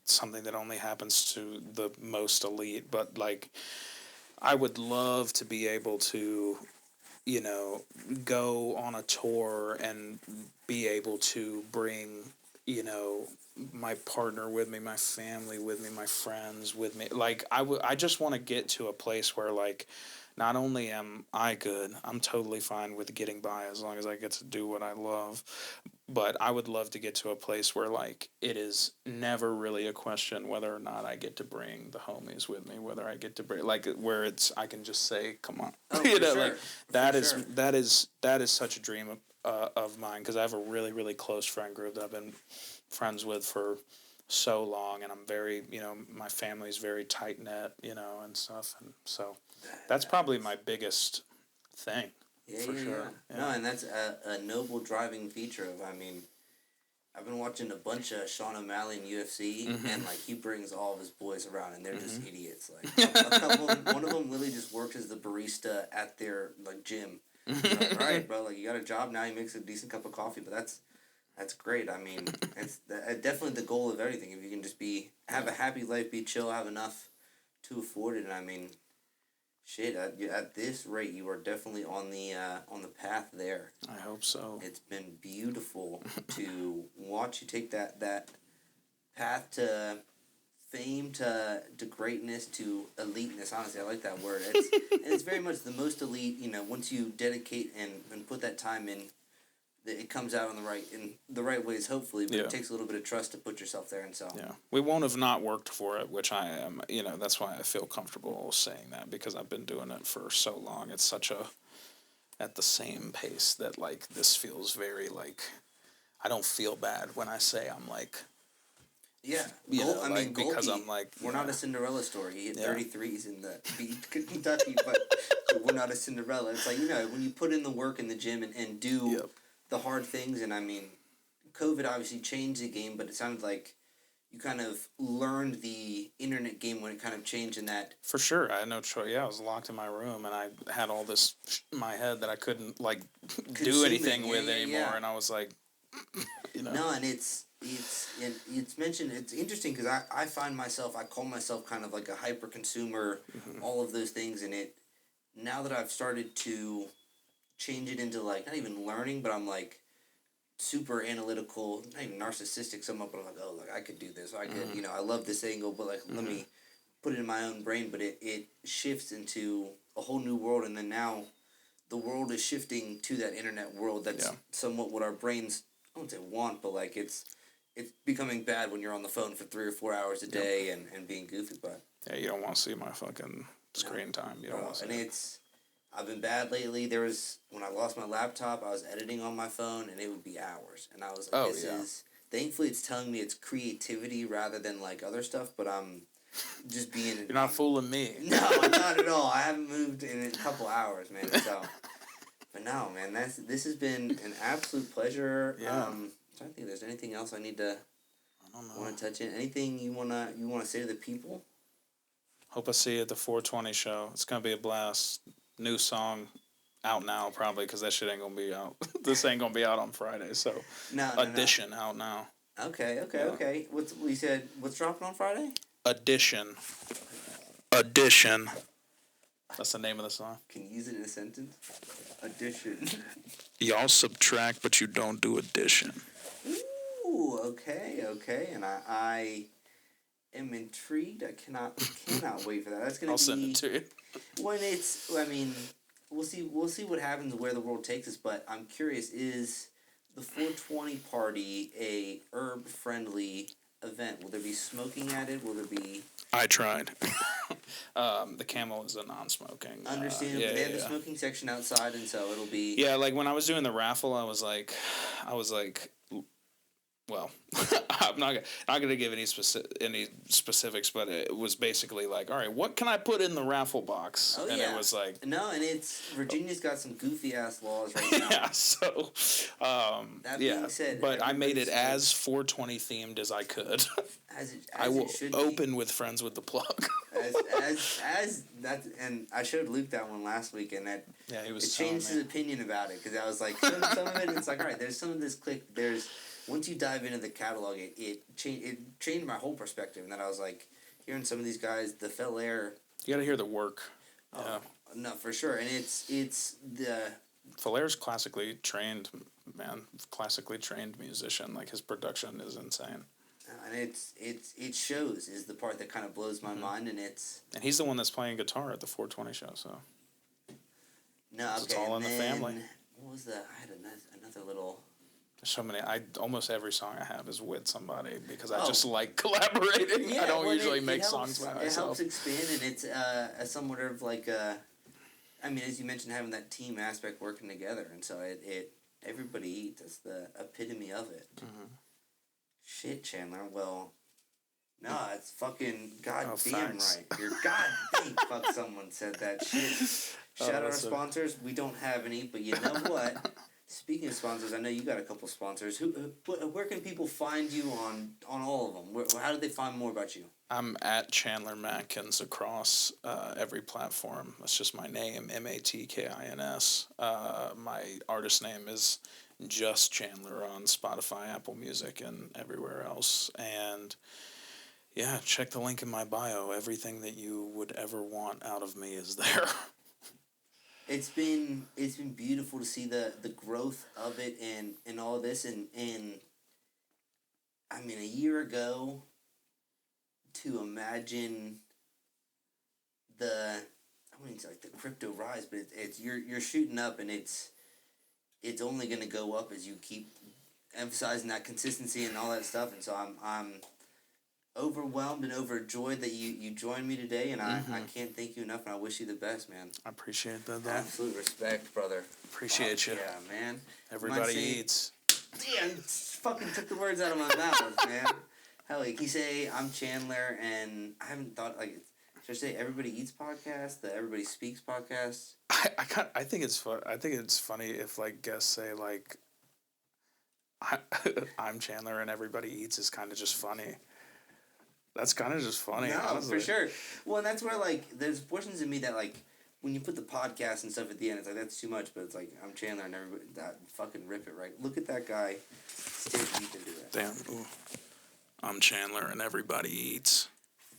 something that only happens to the most elite, but, like, I would love to be able to, you know, go on a tour and be able to bring, you know, my partner with me, my family with me, my friends with me. Like, I just want to get to a place where, like, not only am I good, I'm totally fine with getting by as long as I get to do what I love, but I would love to get to a place where, like, it is never really a question whether or not I get to bring the homies with me, whether I get to bring, like, where it's, I can just say, come on. You know, like, that is such a dream of mine, because I have a really, really close friend group that I've been friends with for so long, and I'm very, you know, my family's very tight-knit, you know, and stuff, and so that's probably my biggest thing. For sure. Yeah. No, and that's a noble driving feature of, I mean, I've been watching a bunch of Sean O'Malley in UFC, and, like, he brings all of his boys around, and they're just idiots. Like, a couple of them, one of them literally just works as the barista at their, like, gym. Like, all right, bro, like, you got a job now, he makes a decent cup of coffee, but that's great. I mean, it's definitely the goal of everything. If you can just have a happy life, be chill, have enough to afford it, and I mean, shit, at this rate, you are definitely on the path there. I hope so. It's been beautiful to watch you take that path to fame, to greatness, to eliteness. Honestly, I like that word. It's very much the most elite. You know, once you dedicate and put that time in, it comes out in the right ways, hopefully, but it takes a little bit of trust to put yourself there, and so. Yeah. We won't have not worked for it, which I am, you know, that's why I feel comfortable saying that, because I've been doing it for so long. It's such at the same pace that, like, this feels very, like, I don't feel bad when I say I'm, like, yeah, I mean, because I'm like, we're not a Cinderella story. He hit 33s in the beat Kentucky, but we're not a Cinderella. It's like, you know, when you put in the work in the gym and do the hard things, and I mean, COVID obviously changed the game, but it sounded like you kind of learned the internet game when it kind of changed in that. For sure, I had no choice. Yeah, I was locked in my room, and I had all this in my head that I couldn't, like, do anything with anymore, and I was like, you know. No, and it's mentioned, it's interesting, because I find myself, I call myself kind of like a hyper consumer, all of those things, and now that I've started to change it into, like, not even learning, but I'm, like, super analytical, not even narcissistic somewhat, but I'm like, oh, like, I could do this, I could, you know, I love this angle, but, like, let me put it in my own brain, but it shifts into a whole new world, and then now the world is shifting to that internet world that's somewhat what our brains, I wouldn't say want, but, like, it's it's becoming bad when you're on the phone for 3 or 4 hours a day and being goofy, but... Yeah, you don't want to see my fucking screen time. You don't want to see it. I've been bad lately. There was, when I lost my laptop, I was editing on my phone, and it would be hours. And I was like, thankfully it's telling me it's creativity rather than, like, other stuff, but I'm just being... You're not fooling me. No, not at all. I haven't moved in a couple hours, man, so... But no, man, this has been an absolute pleasure. Yeah. I'm trying to think if there's anything else I need to... I don't know. Want to touch in? Anything you wanna say to the people? Hope I see you at the 420 show. It's going to be a blast. New song out now, probably, because that shit ain't going to be out. This ain't going to be out on Friday, so... Audition out now. Okay. You said, what's dropping on Friday? Audition. That's the name of the song. Can you use it in a sentence? Audition. Y'all subtract, but you don't do addition. Ooh, okay. And I am intrigued. I cannot wait for that. That's gonna I'll send it to you. When it's, I mean, we'll see what happens, where the world takes us. But I'm curious: is the 420 party a herb-friendly event? Will there be smoking at it? Will there be? I tried. The Camel is a non-smoking. Understandable. They have the smoking section outside, and so it'll be. Yeah, like when I was doing the raffle, I was like. Well, I'm not gonna give any specifics, but it was basically like, all right, what can I put in the raffle box? Oh, and yeah. it was like no, and it's Virginia's got some goofy ass laws right now. yeah, so that being said, but I made it as 420 themed as I could. I will open with friends with the plug. as that, and I showed Luke that one last week, and that he was it changed his opinion about it, because I was like, some of it, it's like, all right, there's some of this click, there's. Once you dive into the catalog, it changed my whole perspective. And then I was like, hearing some of these guys, the Fell Air... You got to hear the work. Oh, no, for sure. And it's the... Falair's classically trained, man. Classically trained musician. Like, his production is insane. And it shows, is the part that kind of blows my mind, and it's... And he's the one that's playing guitar at the 420 show, so... No, okay. It's all in the family. What was that? I had another little... So many. Almost every song I have is with somebody, because I just like collaborating. Yeah, I don't usually make songs by myself. It helps expand, and it's a somewhat of like I mean, as you mentioned, having that team aspect working together, and so it Everybody Eats. That's the epitome of it. Mm-hmm. Shit, Chandler. Well, no, it's fucking goddamn thanks. right. You're goddamn fuck. Someone said that shit. Shout out our sponsors. We don't have any, but you know what? Speaking of sponsors, I know you got a couple sponsors. Where can people find you on all of them? How do they find more about you? I'm at Chandler Matkins across every platform. That's just my name, Matkins. My artist name is just Chandler on Spotify, Apple Music, and everywhere else. And yeah, check the link in my bio. Everything that you would ever want out of me is there. It's been beautiful to see the growth of it and all this, and I mean, a year ago, to imagine I wouldn't say like the crypto rise, but it's you're shooting up, and it's only going to go up as you keep emphasizing that consistency and all that stuff. And so I'm overwhelmed and overjoyed that you joined me today, and I can't thank you enough, and I wish you the best, man. I appreciate that, though. Absolute respect, brother. Appreciate you. Yeah, man. Everybody eats. Damn, fucking took the words out of my mouth, man. Hell, like, you say I'm Chandler, and I haven't thought, like, should I say Everybody Eats podcast, the Everybody Speaks podcast? I think it's fun. I think it's funny if, like, guests say, like, I'm Chandler and Everybody Eats is kind of just funny. That's kind of just funny, no, honestly. For sure. Well, and that's where, like, there's portions of me that, like, when you put the podcast and stuff at the end, it's like, that's too much, but it's like, I'm Chandler and everybody, that fucking rip it, right? Look at that guy. Stay deep into it. Damn. Ooh. I'm Chandler and Everybody Eats.